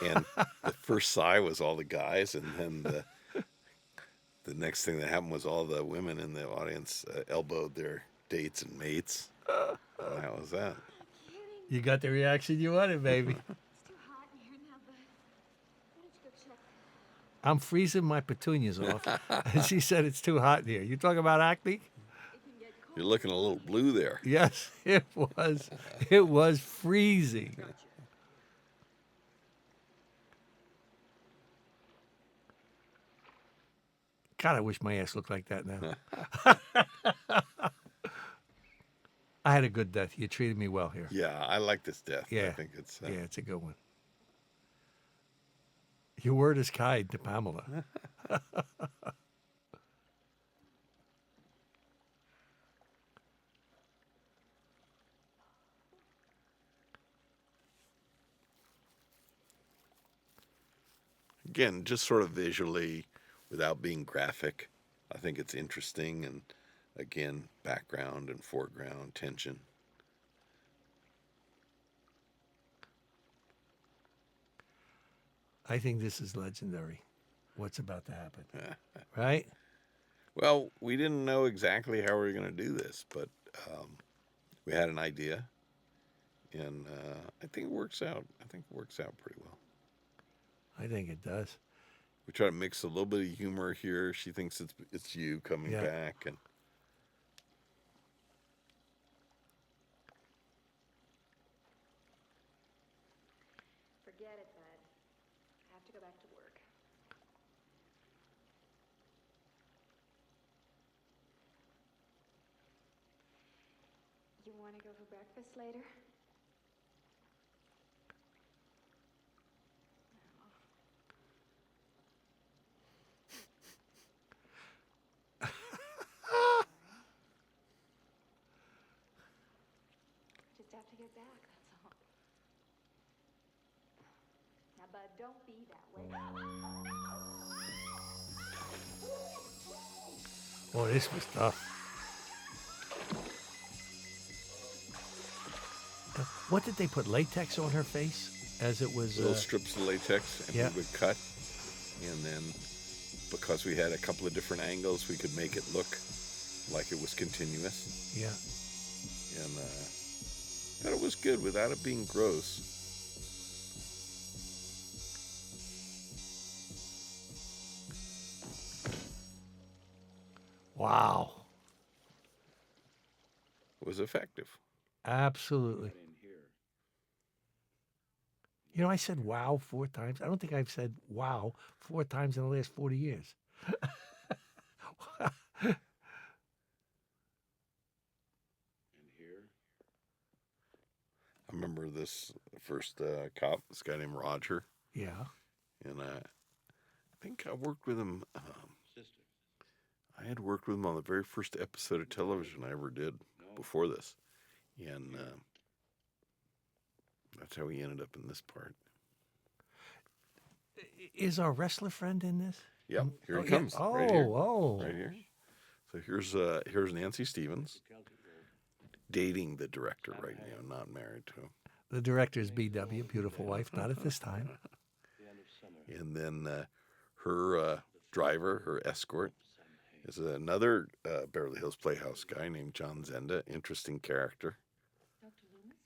And the first sigh was all the guys, and then the next thing that happened was all the women in the audience elbowed their dates and mates. And that was that. You got the reaction you wanted, baby. It's too hot in here now, Bud. Why don't you go check? I'm freezing my petunias off. And she said it's too hot in here. You talking about acne? You're looking a little blue there. Yes, it was. It was freezing. God, I wish my ass looked like that now. I had a good death. You treated me well here. Yeah, I like this death. Yeah. I think it's yeah, it's a good one. Your word is kind to Pamela. again, just sort of visually, without being graphic. I think it's interesting, and again, background and foreground tension. I think this is legendary. What's about to happen, right? Well, we didn't know exactly how we were going to do this, but we had an idea, and I think it works out. I think it works out pretty well. I think it does. We try to mix a little bit of humor here. She thinks it's you coming Yeah. back, and Forget it, Bud. I have to go back to work. You want to go for breakfast later? Just have to get back, that's all. Now, Bud, don't be that way. Oh, this was tough. What did they put? Latex on her face as it was. little strips of latex, and yeah. we would cut, and then because we had a couple of different angles, we could make it look like it was continuous. Yeah. And thought it was good without it being gross. Wow. It was effective. Absolutely. You know, I said wow 4 times. I don't think I've said wow 4 times in the last 40 years. I remember this first cop, this guy named Roger, Yeah. and I think I worked with him. I had worked with him on the very first episode of television I ever did before this, and that's how he ended up in this part. Is our wrestler friend in this? Yep, here he yeah. comes. Oh, right here. oh. Right here. So here's Nancy Stevens dating the director right now, not married to him. The director's BW, beautiful wife, not at this time. And then her driver, her escort, is another Beverly Hills Playhouse guy named John Zenda. Interesting character. Dr. Loomis?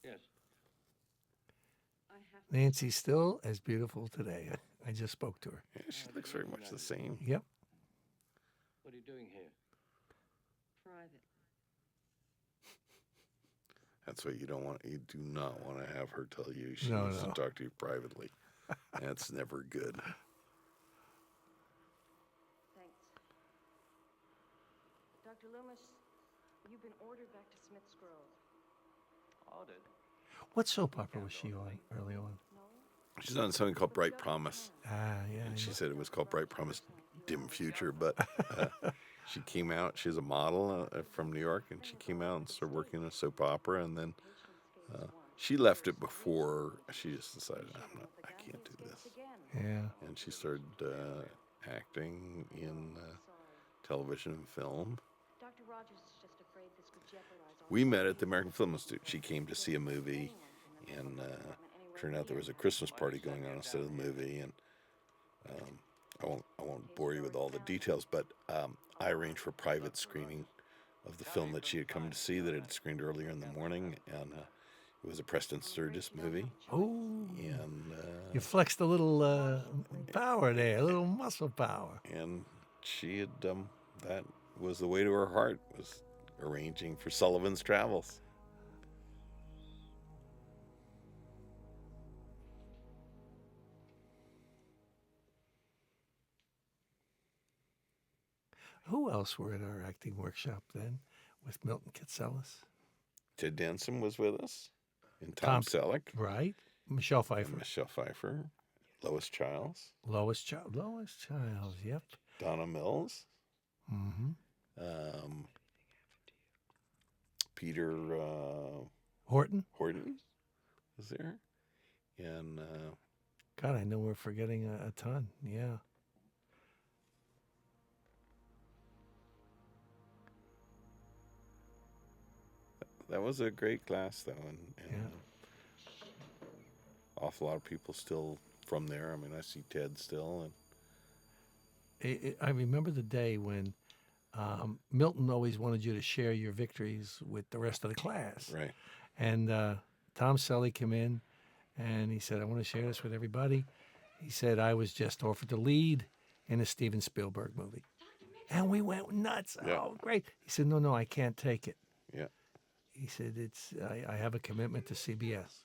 Yes. Nancy's still as beautiful today. I just spoke to her. Yeah, she looks very much the same. Yep. What are you doing here? Private. That's what you don't want. You do not want to have her tell you she No, needs no. to talk to you privately. That's never good. Thanks. Dr. Loomis, you've been ordered back to Smith's Grove. Ordered? What soap opera was she on early on? She's on something called Bright Promise. Ah, yeah. And she yeah. said it was called Bright Promise Dim Future, but she came out. She's a model from New York, and she came out and started working in a soap opera, and then she left it before she just decided, I can't do this. Yeah. And she started acting in television and film. Dr. Rogers is just afraid this could jeopardize all We met at the American Film Institute. She came to see a movie, and turned out there was a Christmas party going on instead of the movie. And I won't bore you with all the details, but I arranged for a private screening of the film that she had come to see that had screened earlier in the morning, and it was a Preston Sturgis movie. Oh. And You flexed a little power there, a little muscle power. and she had that was the way to her heart, was arranging for Sullivan's Travels. Who else were in our acting workshop then with Milton Katselis? Ted Danson was with us, and Tom Selleck, Right. Michelle and Pfeiffer. Michelle Pfeiffer, Lois Childs, Lois Childs, yep. Donna Mills, Mm-hmm. Peter Horton? Horton was there, and God, I know we're forgetting a ton. Yeah. that was a great class, though, and Yeah. awful lot of people still from there. I mean, I see Ted still, and I remember the day when Milton always wanted you to share your victories with the rest of the class. Right. And Tom Selly came in and he said, I want to share this with everybody. He said, I was just offered the lead in a Steven Spielberg movie. And we went nuts. Yeah. Oh, great. He said, no, I can't take it. Yeah. He said, I have a commitment to CBS.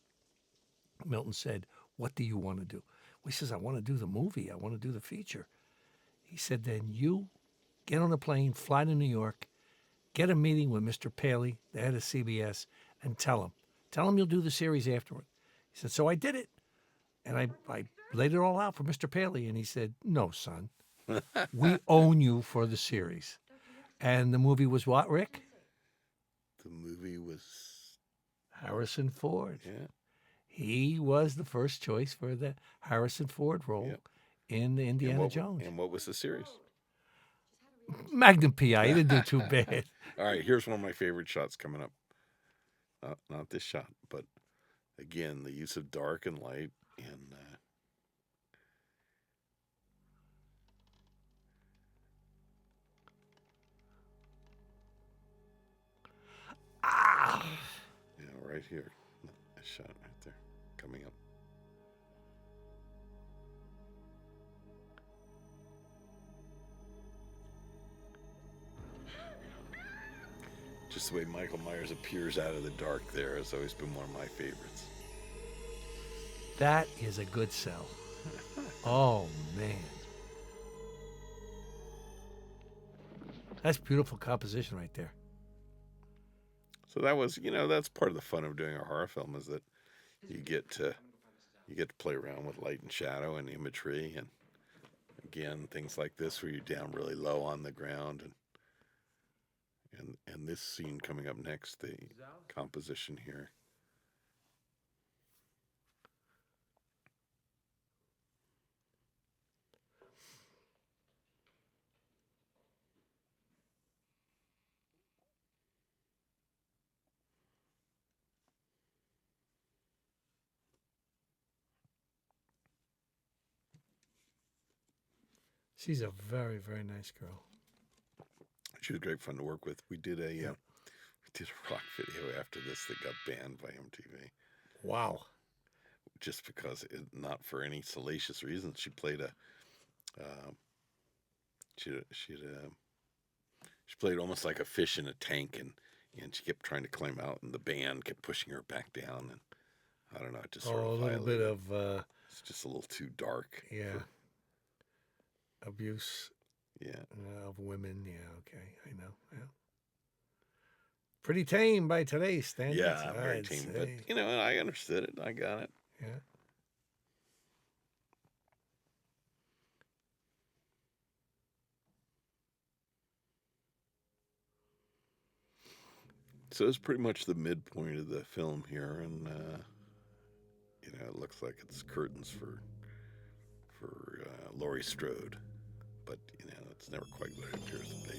Milton said, what do you want to do? Well, he says, I want to do the movie. I want to do the feature. He said, then you get on a plane, fly to New York, get a meeting with Mr. Paley, the head of CBS, and tell him you'll do the series afterward. He said, so I did it. And I laid it all out for Mr. Paley. And he said, no, son, we own you for the series. And the movie was what, Rick? The movie was Harrison Ford. Yeah. He was the first choice for the Harrison Ford role in the Indiana Jones. And what was the series? Magnum PI. He didn't do too bad. All right, here's one of my favorite shots coming up. Not this shot, but again, the use of dark and light and right here. A shot right there coming up. Just the way Michael Myers appears out of the dark there has always been one of my favorites. That is a good sell. Oh, man. That's beautiful composition right there. So that was, that's part of the fun of doing a horror film is that you get to play around with light and shadow and imagery, and again, things like this where you're down really low on the ground, and this scene coming up next, the composition here. She's a very, very nice girl. She was great fun to work with. We did a rock video after this that got banned by MTV. Wow. Just because, not for any salacious reasons, she played she played almost like a fish in a tank, and she kept trying to climb out, and the band kept pushing her back down, and I don't know, it just sort of a little bit of it's just a little too dark. Yeah. Abuse. Yeah. Of women. Yeah. Okay. I know. Yeah. Pretty tame by today's standards. Yeah, very tame. But I understood it. I got it. Yeah. So it's pretty much the midpoint of the film here, and it looks like it's curtains for Laurie Strode, but it's never quite what it appears to be.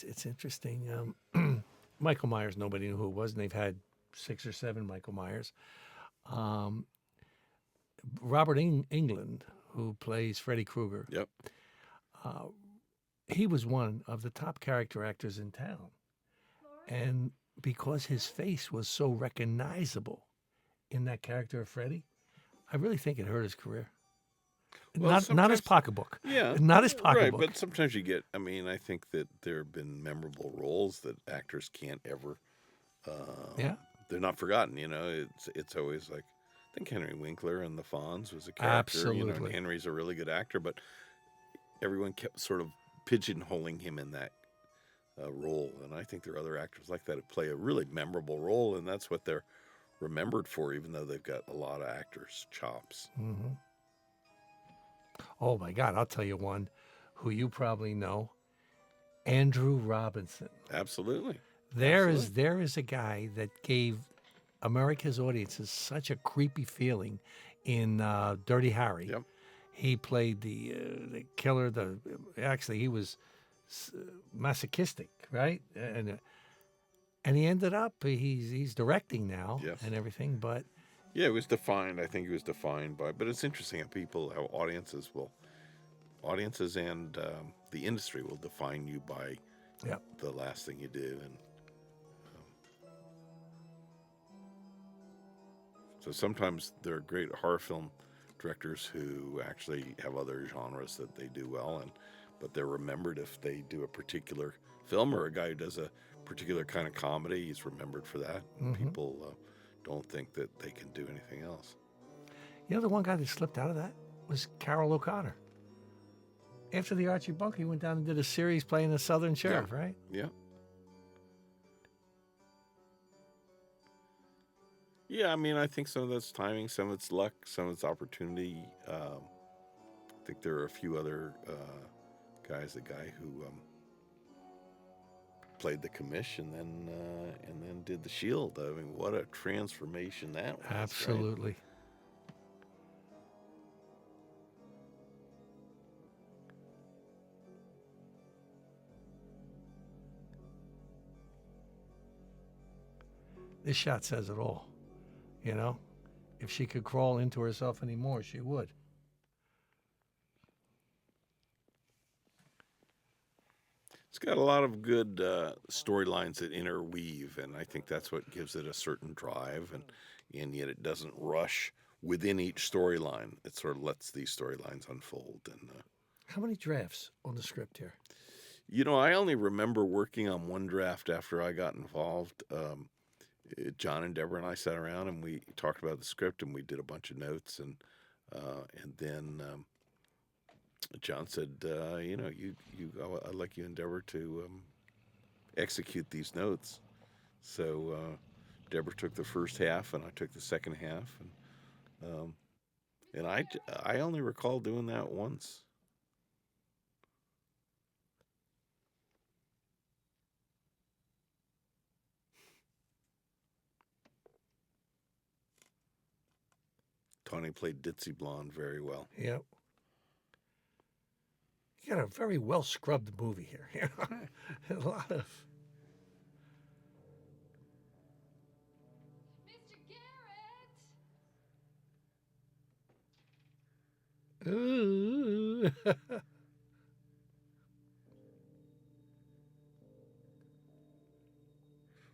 It's interesting. Michael Myers, nobody knew who it was, and they've had 6 or 7 Michael Myers. Robert Englund, who plays Freddy Krueger. Yep. He was one of the top character actors in town. And because his face was so recognizable in that character of Freddy, I really think it hurt his career. Well, not his pocketbook. Yeah. Not his pocketbook. Right, but sometimes you get, I think that there have been memorable roles that actors can't ever, they're not forgotten, it's always like, I think Henry Winkler in The Fonz was a character. Absolutely. And Henry's a really good actor, but everyone kept sort of pigeonholing him in that role. And I think there are other actors like that who play a really memorable role, and that's what they're remembered for, even though they've got a lot of actors' chops. Mm-hmm. Oh, my God. I'll tell you one who you probably know, Andrew Robinson. Absolutely. There is a guy that gave America's Audience is such a creepy feeling in Dirty Harry. Yep. He played the killer. Actually, he was masochistic, right? And he ended up he's directing now Yes. and everything. But Yeah, it was defined. I think it was defined by. But it's interesting how audiences and the industry will define you by Yep. the last thing you do, and so sometimes there are great horror film directors who actually have other genres that they do well, but they're remembered if they do a particular film, or a guy who does a particular kind of comedy. He's remembered for that. People don't think that they can do anything else. you know, the one guy that slipped out of that was Carol O'Connor. After the Archie Bunker, he went down and did a series playing the Southern Sheriff, right? Yeah. Yeah, I mean, I think some of that's timing, some of it's luck, some of it's opportunity. I think there are a few other guys. The guy who played the commish and then did the Shield. I mean, what a transformation that was! Absolutely. Right? This shot says it all. You know, if she could crawl into herself anymore, she would. It's got a lot of good storylines that interweave, and I think that's what gives it a certain drive, and yet it doesn't rush within each storyline. It sort of lets these storylines unfold. And how many drafts on the script here? You know, I only remember working on one draft after I got involved. John and Deborah and I sat around and we talked about the script, and we did a bunch of notes, and then John said, you know, I'd like you and Deborah to execute these notes. So Deborah took the first half, and I took the second half, and I only recall doing that once. Tawny played Ditzy Blonde very well. Yep. You got a very well scrubbed movie here. A lot of. Mr. Garrett! Ooh. It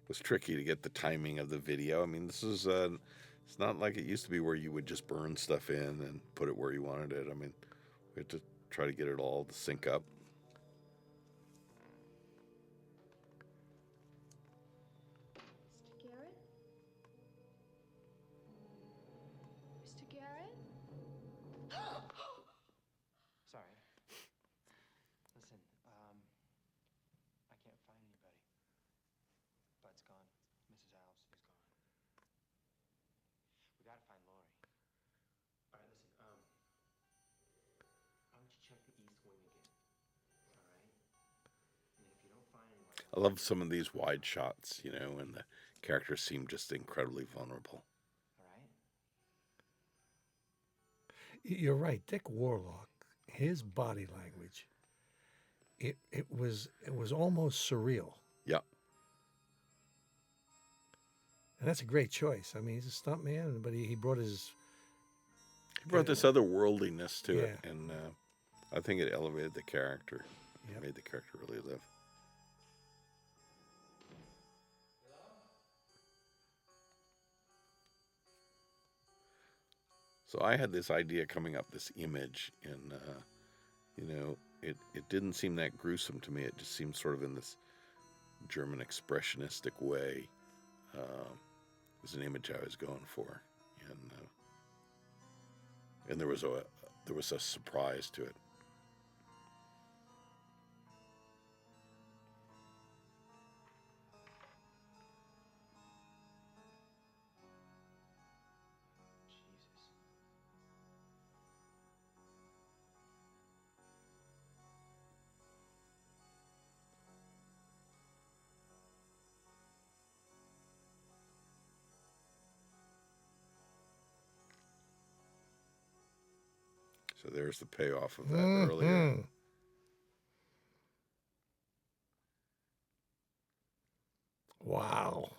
was tricky to get the timing of the video. I mean, this is it's not like it used to be where you would just burn stuff in and put it where you wanted it. I mean, we had to try to get it all to sync up. Mr. Garrett? Mr. Garrett? Sorry. Listen, I can't find anybody. Bud's gone. Mrs. Alves is gone. We gotta find Lori. All right, listen, why don't you check the east wing again? All right? And if you don't find anybody... I love some of these wide shots, you know, and the characters seem just incredibly vulnerable. All right? You're right. Dick Warlock, his body language, it was almost surreal. Yeah. And that's a great choice. I mean, he's a stunt man, but he brought his... He brought this otherworldliness to it, Yeah. and I think it elevated the character. Yep. It made the character really live. So I had this idea coming up, this image, and you know, it didn't seem that gruesome to me. It just seemed sort of in this German expressionistic way. It was an image I was going for, and there was a surprise to it. Jesus. So there's the payoff of that earlier. Wow.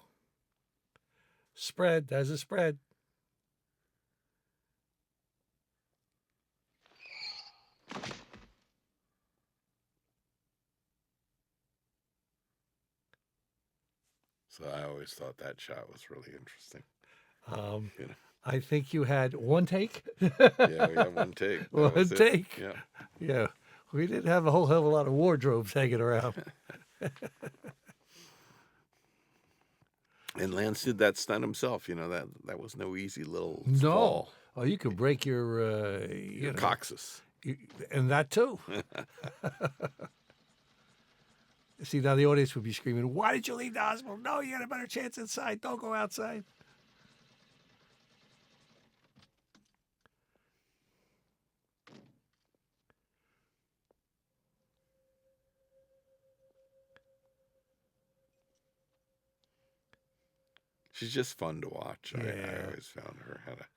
Spread. There's a spread. So I always thought that shot was really interesting. You know? I think you had one take. Yeah, we had one take. That was One it. take. Yeah. Yeah. We didn't have a whole hell of a lot of wardrobes hanging around. And Lance did that stunt himself. You know, that was no easy little No. fall. Oh, you could break your, you know, Coccyx. and that too. See, now the audience would be screaming, "Why did you leave the hospital? No, you had a better chance inside. Don't go outside." She's just fun to watch. I Yeah. always found her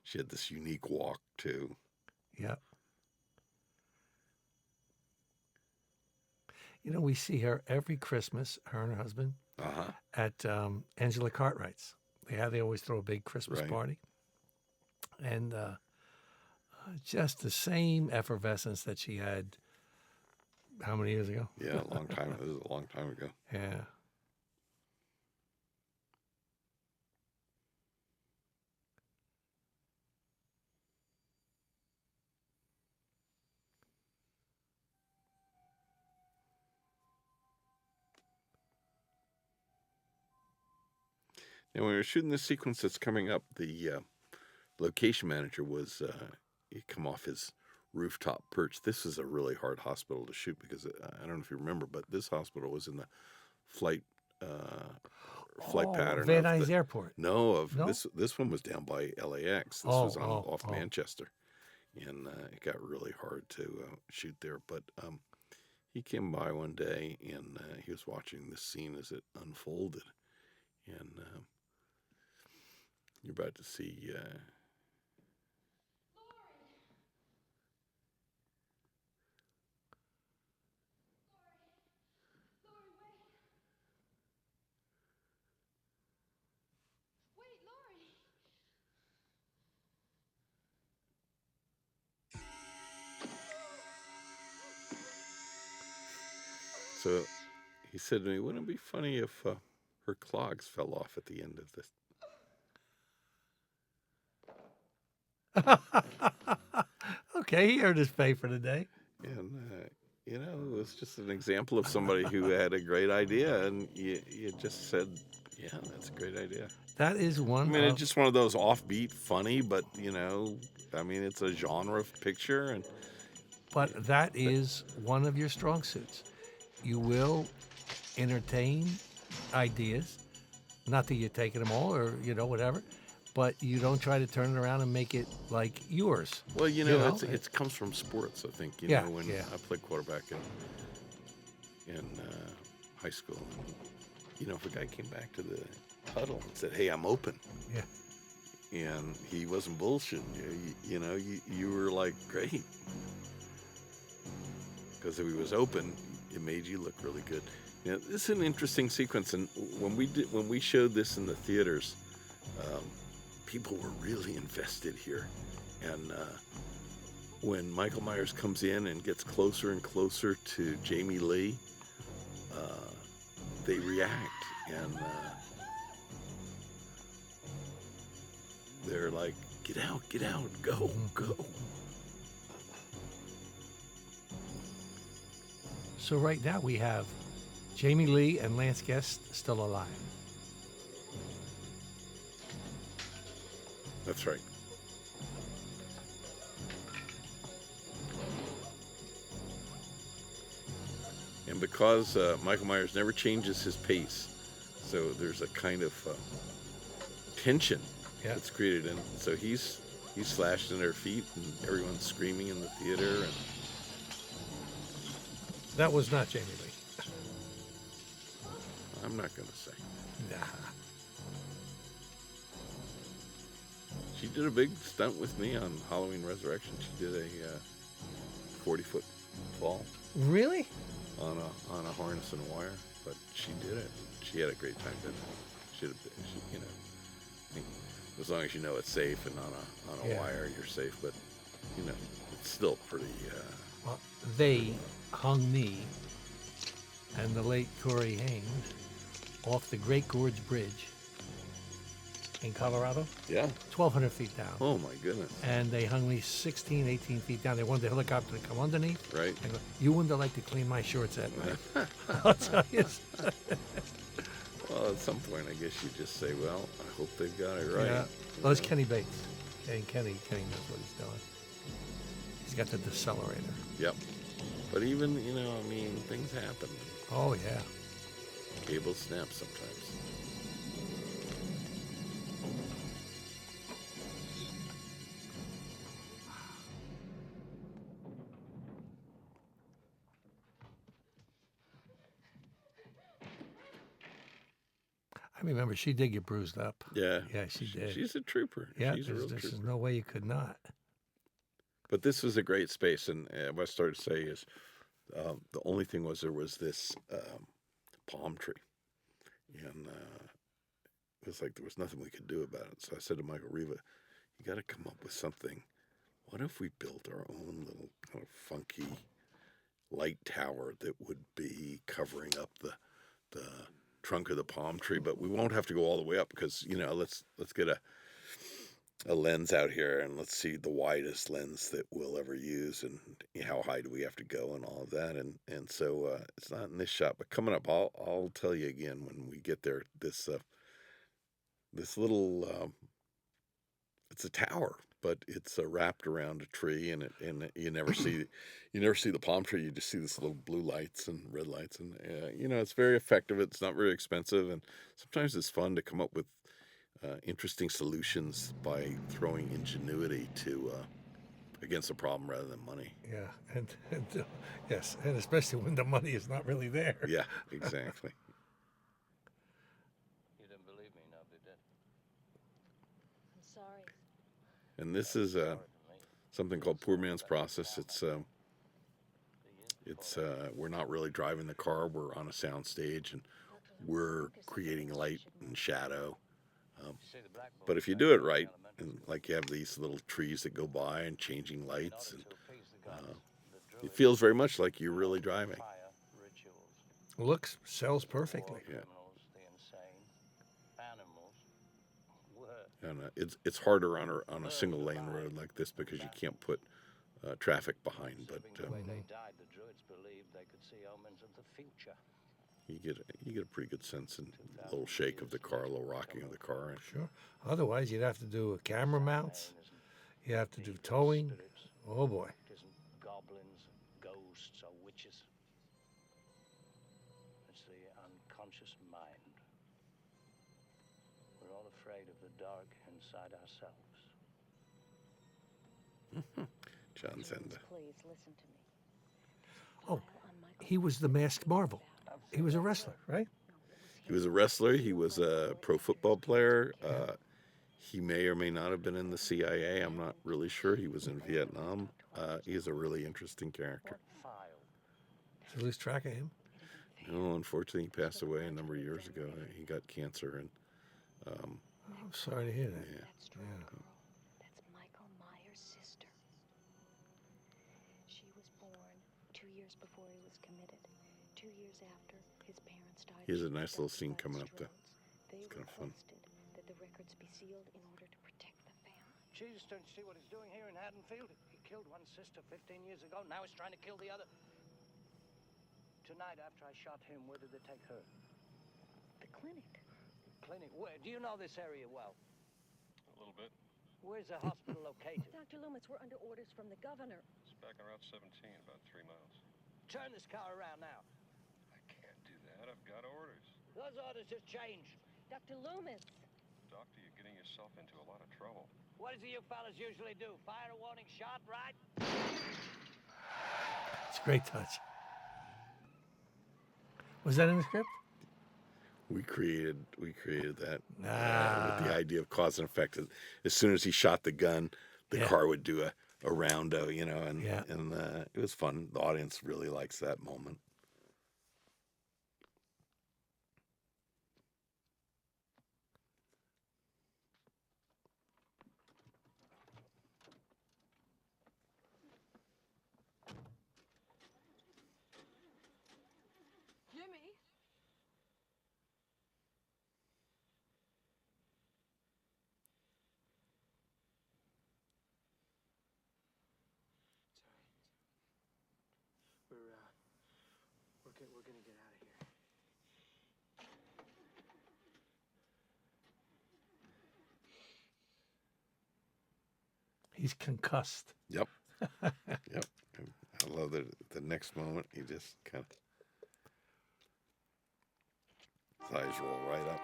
she had this unique walk too. Yeah. You know, we see her every Christmas, her and her husband, at Angela Cartwright's. They always throw a big Christmas Right. party. And just the same effervescence that she had how many years ago? Yeah, a long time. It was a long time ago. Yeah. And when we were shooting the sequence that's coming up, the location manager was he'd come off his rooftop perch. This is a really hard hospital to shoot because I don't know if you remember, but this hospital was in the flight pattern. Van Nuys Airport. No, this one was down by LAX. This was off Manchester, and it got really hard to shoot there. But he came by one day and he was watching this scene as it unfolded, and you're about to see. So he said to me, "Wouldn't it be funny if her clogs fell off at the end of this?" Okay, he earned his pay for the day. And you know, it was just an example of somebody who had a great idea, and you just said, "Yeah, that's a great idea." That is one. I mean, it's just one of those offbeat, funny, but you know, I mean, it's a genre picture, and But that is one of your strong suits. You will entertain ideas. Not that you're taking them all or, you know, whatever. But you don't try to turn it around and make it like yours. well, you know, it comes from sports. I think you know when I played quarterback in high school. And, you know, if a guy came back to the huddle and said, "Hey, I'm open," and he wasn't bullshitting you know, you were like, great, because if he was open, it made you look really good. You know, this is an interesting sequence, and when we showed this in the theaters, people were really invested here, and when Michael Myers comes in and gets closer and closer to Jamie Lee, they react, and they're like, get out, go. So right now we have Jamie Lee and Lance Guest still alive. That's right. And because Michael Myers never changes his pace, so there's a kind of tension that's created, and so he's slashed in their feet, and everyone's screaming in the theater. And that was not Jamie Lee. I'm not going to say. Nah. She did a big stunt with me on Halloween Resurrection. She did a 40-foot fall Really? on a harness and wire, but she did it. She had a great time doing it. Should have been, you know. I think as long as you know it's safe and on a Yeah. wire, you're safe. But you know, it's still pretty. Well, they hung me and the late Corey Haynes off the Great Gorge Bridge in Colorado, Yeah. 1,200 feet down. Oh my goodness. And they hung me 16, 18 feet down. They wanted the helicopter to come underneath. Right. I go, you wouldn't have liked to clean my shorts that night. I'll tell you. Well, at some point, I guess you just say, "Well, I hope they've got it right." Yeah. you Well, it's know? Kenny Bates. Kenny knows what he's doing. He's got the decelerator. Yep. But even, you know, I mean, things happen. Oh, yeah. Cables snap sometimes. I remember she did get bruised up. Yeah. Yeah, she did. She's a trooper. Yeah, She's a real there's trooper. no way you could not. But this was a great space, and what I started to say is the only thing was there was this palm tree, and it was like there was nothing we could do about it. So I said to Michael Riva, "You got to come up with something. What if we built our own little kind of funky light tower that would be covering up the trunk of the palm tree, but we won't have to go all the way up because, you know, let's get a lens out here and let's see the widest lens that we'll ever use and how high do we have to go and all of that." And so it's not in this shot, but coming up, I'll tell you again when we get there. This little it's a tower, but it's wrapped around a tree, and you never see the palm tree. You just see this little blue lights and red lights, and you know, it's very effective. It's not very expensive, and sometimes it's fun to come up with interesting solutions by throwing ingenuity to against a problem rather than money. Yeah, and yes, and especially when the money is not really there. Yeah, exactly. You didn't believe me, nobody did. I'm sorry. And this is something called Poor Man's Process. It's we're not really driving the car. We're on a sound stage, and we're creating light and shadow. But if you do it right, and like you have these little trees that go by and changing lights, and it feels very much like you're really driving. Sells perfectly. Yeah. And it's harder on a single lane road like this because you can't put traffic behind. But The way they died, the Druids believed they could see omens of the future. you get a pretty good sense and a little shake of the car, a little rocking of the car. And Sure. Otherwise, you'd have to do camera mounts. You have to do towing. Oh boy. It isn't goblins, ghosts, or witches. It's the unconscious mind. We're all afraid of the dark inside ourselves. John Zenda. Please listen to me. Oh, he was the masked marvel. He was a wrestler, right? He was a wrestler. He was a pro football player. He may or may not have been in the CIA. I'm not really sure. He was in Vietnam. He's a really interesting character. Did you lose track of him? No, unfortunately, he passed away a number of years ago. He got cancer, and I'm sorry to hear that. yeah. That's true, girl. That's Michael Myers' sister. She was born 2 years before he was committed. 2 years after, his parents died. He has a She was nice little abducted scene by coming the up there. Strokes. They It's kind of fun. requested that the records be sealed in order to protect the family. Jesus, don't you see what he's doing here in Haddonfield? He killed one sister 15 years ago. Now he's trying to kill the other. Tonight, after I shot him, where did they take her? The clinic. Clinic. Where? Do you know this area well? A little bit. Where's the hospital located? Dr. Loomis, we're under orders from the governor. It's back on Route 17, about 3 miles. Turn this car around now. I can't do that. I've got orders. Those orders just changed. Dr. Loomis. Doctor, you're getting yourself into a lot of trouble. What is it you fellas usually do? Fire a warning shot, right? It's a great touch. Was that in the script? We created that with the Ah, idea of cause and effect. As soon as he shot the gun, the Yeah. car would do a roundo, you know, and Yeah. it was fun. The audience really likes that moment. Jimmy. Sorry. We're gonna get out of here. he's concussed. Yep. Yep. I love that the next moment he just kind of his eyes roll right up.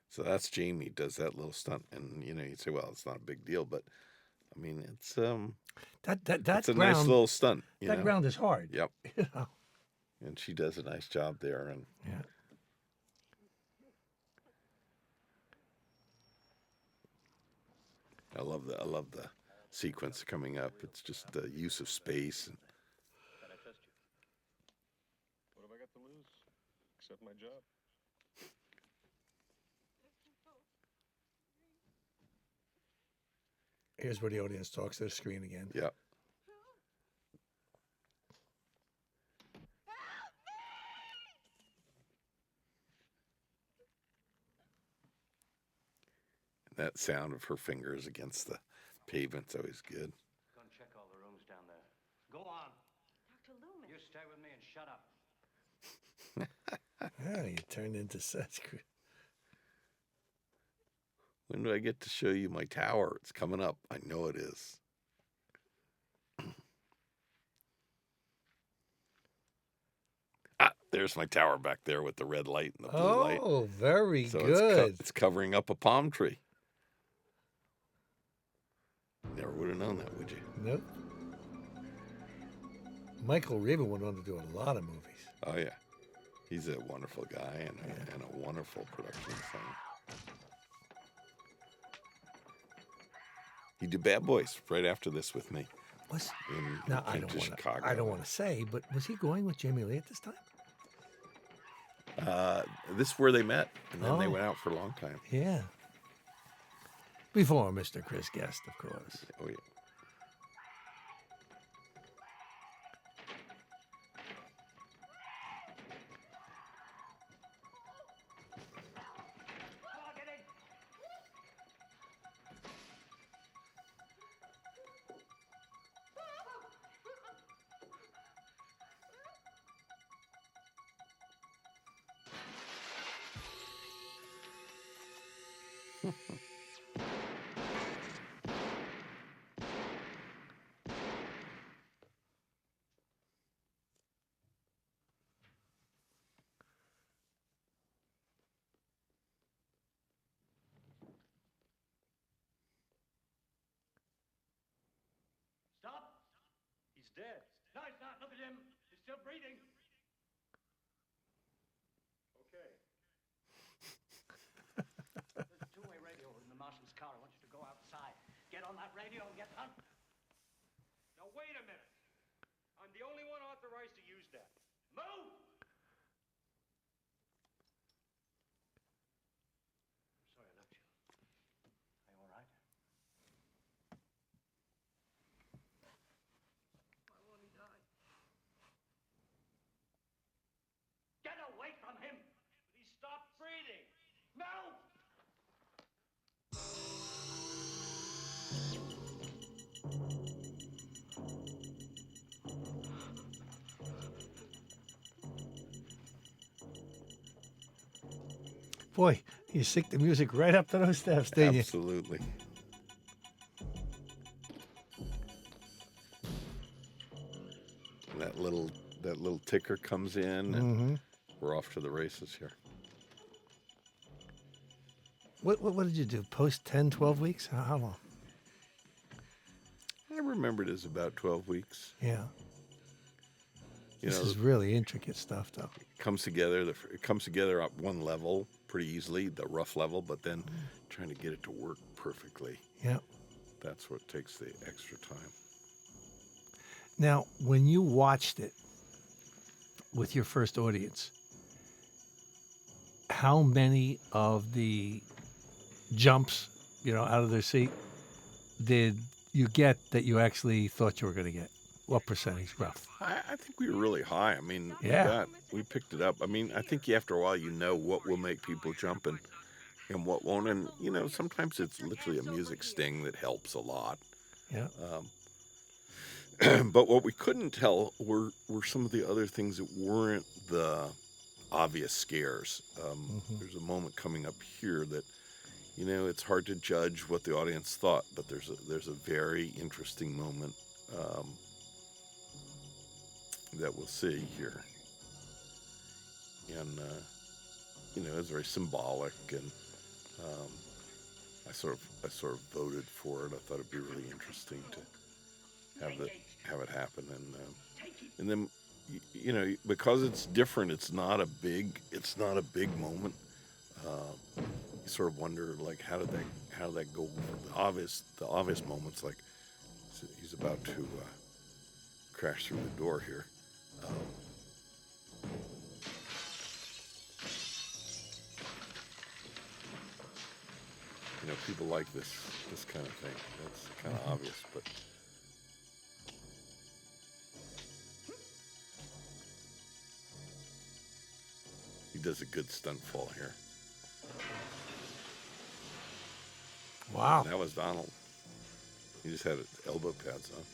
So that's Jamie does that little stunt, and you know you'd say, well, it's not a big deal, but I mean, it's That it's a ground, nice little stunt. You that know? ground is hard. Yep. You know? And she does a nice job there, and Yeah. I love the sequence coming up. It's just the use of space. And Can I trust you? What have I got to lose? Except my job. Here's where the audience talks to the screen again. yeah, that sound of her fingers against the pavement's always good. Go and check all the rooms down there. Go on. Dr. Loomis. You stay with me and shut up. Oh, you turned into such. When do I get to show you my tower? It's coming up. I know it is. There's my tower back there with the red light and the blue light. Oh, very So good. it's covering up a palm tree. Never would have known that, would you? Nope. Michael Reaven went on to do a lot of movies. Oh yeah, he's a wonderful guy and a wonderful production designer. He did Bad Boys right after this with me. Was He now I came don't to want to. Chicago. I don't want to say, but was he going with Jamie Lee at this time? This is where they met, and then they Oh. went out for a long time. Yeah. Before Mr. Chris Guest, of course. Oh yeah. Come on, get in. Stop. He's dead. No, he's not. Look at him. He's still breathing. Okay. There's a two-way radio in the marshal's car. I want you to go outside. Get on that radio and get Hunt. Now, wait a minute. I'm the only one authorized to use that. Move! I'm sorry I left you. Are you all right? Why won't he die? Get away from him! He stopped breathing. No! Boy, you sync the music right up to those steps, didn't you? Absolutely. And that little ticker comes in, and we're off to the races here. What did you do? Post 10, 12 weeks? How long? I remember it as about 12 weeks. Yeah. You This know, is really intricate stuff, though. it comes together at one level pretty easily, the rough level, but then trying to get it to work perfectly. Yeah. That's what takes the extra time. Now, when you watched it with your first audience, how many of the jumps, out of their seat, did you get that you actually thought you were going to get? What percentage, rough? I think we were really high. I mean, Yeah. we picked it up. I mean, I think after a while, what will make people jump and what won't. And, sometimes it's literally a music sting that helps a lot. Yeah. But what we couldn't tell were some of the other things that weren't the obvious scares. There's a moment coming up here that, it's hard to judge what the audience thought, but there's a very interesting moment that we'll see here. And, it's very symbolic, and I sort of voted for it. I thought it'd be really interesting to have it happen, and then because it's different, it's not a big moment. You sort of wonder, like, how did that go over the obvious moments, like he's about to crash through the door here. People like this kind of thing. That's kind of obvious, but he does a good stunt fall here. Wow. And that was Donald. He just had elbow pads on.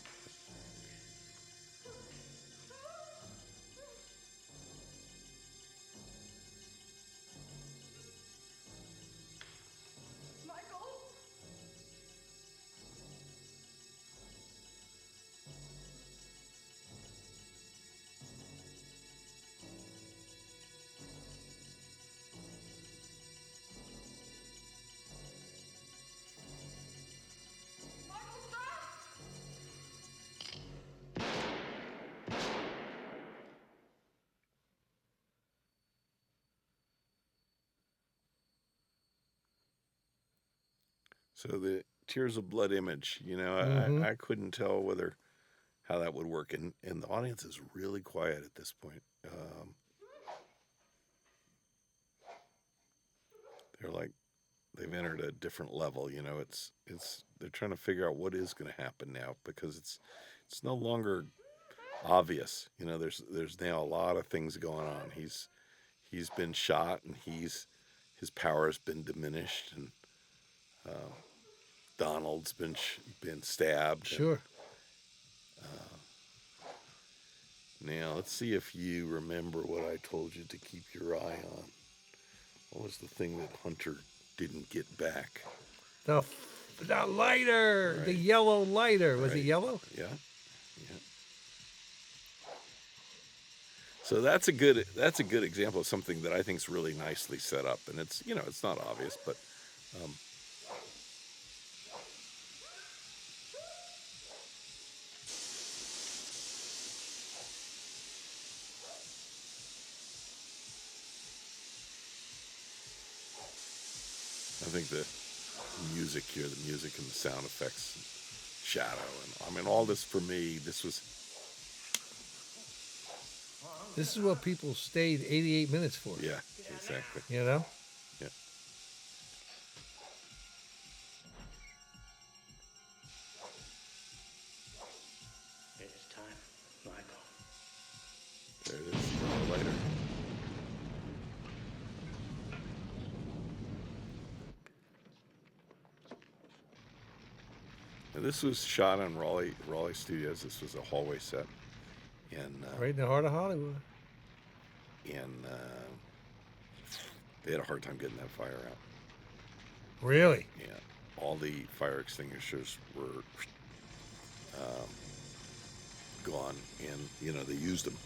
So the Tears of Blood image, I couldn't tell how that would work, and the audience is really quiet at this point. They're like, they've entered a different level. They're trying to figure out what is going to happen now, because it's no longer obvious. There's now a lot of things going on. He's been shot, and his power has been diminished, and Donald's been stabbed. Sure. Now, let's see if you remember what I told you to keep your eye on. What was the thing that Hunter didn't get back? The lighter, Right. the yellow lighter. Was it Right. yellow? Yeah. So that's a good example of something that I think is really nicely set up, and it's it's not obvious, but I think the music here, the music and the sound effects, shadow, and all this for me, this is what people stayed 88 minutes for. Yeah, exactly. Yeah. It's time, Michael. There it is, later. And this was shot on Raleigh Studios. This was a hallway set, and Right in the heart of Hollywood. And They had a hard time getting that fire out. Really? Yeah, all the fire extinguishers were gone, and they used them,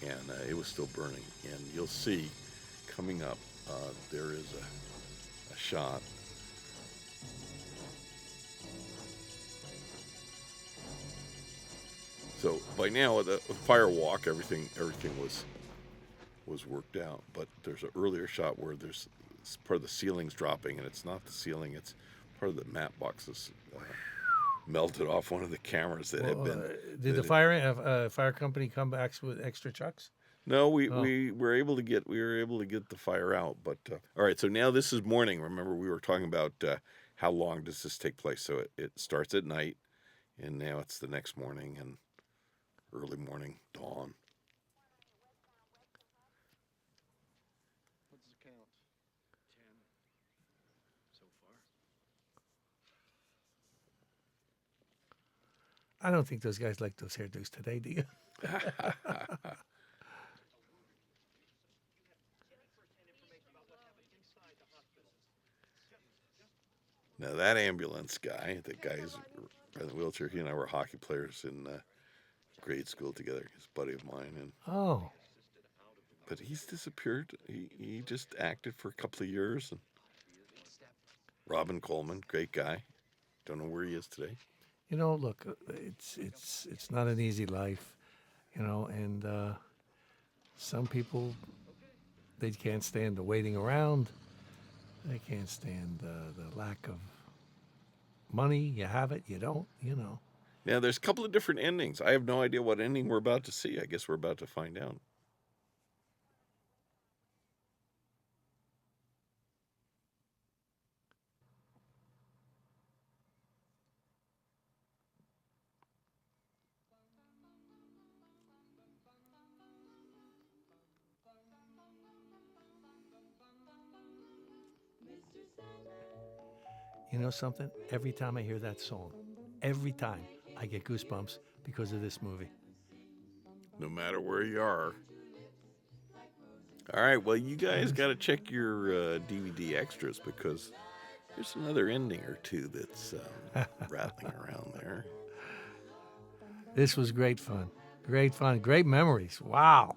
and it was still burning. And you'll see coming up, there is a shot. So by now, the fire walk, everything was worked out. But there's an earlier shot where there's part of the ceiling's dropping, and it's not the ceiling; it's part of the mat boxes melted off one of the cameras that had been. Did the fire company come back with extra trucks? No, we were able to get the fire out. But all right, so now this is morning. Remember, we were talking about how long does this take place? So it starts at night, and now it's the next morning and early morning, dawn. What's the count? 10 so far. I don't think those guys like those hairdos today, do you? Now that ambulance guy, the guy's in the wheelchair, he and I were hockey players in grade school together. He's a buddy of mine, and but he's disappeared. He just acted for a couple of years. And Robin Coleman, great guy. Don't know where he is today. Look, it's not an easy life, and some people, they can't stand the waiting around. They can't stand the lack of money. You have it, you don't, Now, there's a couple of different endings. I have no idea what ending we're about to see. I guess we're about to find out. You know something? Every time I hear that song, every time I get goosebumps because of this movie. No matter where you are. All right, well, you guys got to check your DVD extras because there's another ending or two that's rattling around there. This was great fun. Great fun. Great memories. Wow.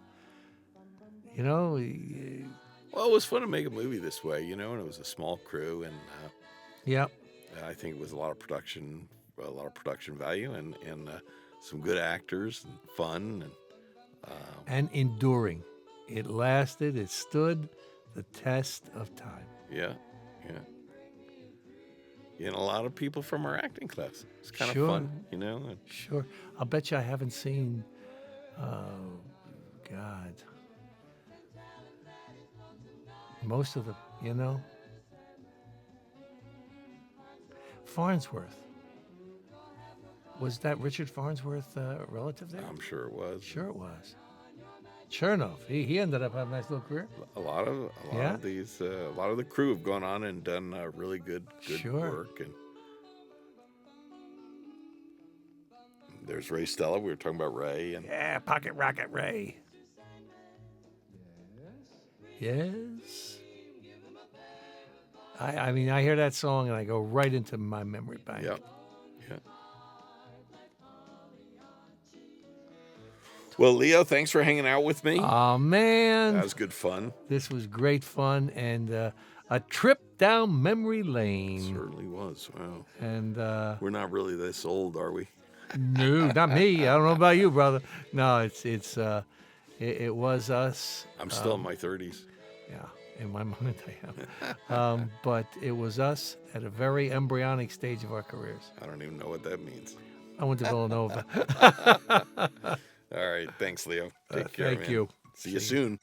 Well, it was fun to make a movie this way, and it was a small crew, and yep. I think it was a lot of production value, and some good actors, and fun, and enduring. It lasted. It stood the test of time. Yeah. And a lot of people from our acting class. It's kind Sure. of fun, And Sure. I'll bet you I haven't seen, God, most of them, Farnsworth. Was that Richard Farnsworth relative there? I'm sure it was. Sure it was. Chernoff. He ended up having a nice little career. A lot of these, a lot of the crew have gone on and done really good Sure. work. And there's Ray Stella. We were talking about Ray. And yeah, Pocket Rocket Ray. Yes. I mean, I hear that song and I go right into my memory bank. Yeah. Well, Leo, thanks for hanging out with me. Oh, man. That was good fun. This was great fun and a trip down memory lane. Certainly was. Wow. And we're not really this old, are we? No, not me. I don't know about you, brother. No, it was us. I'm still in my 30s. Yeah, in my mind I am. But it was us at a very embryonic stage of our careers. I don't even know what that means. I went to Villanova. All right. Thanks, Leo. Take care, Thank man. you. See you soon.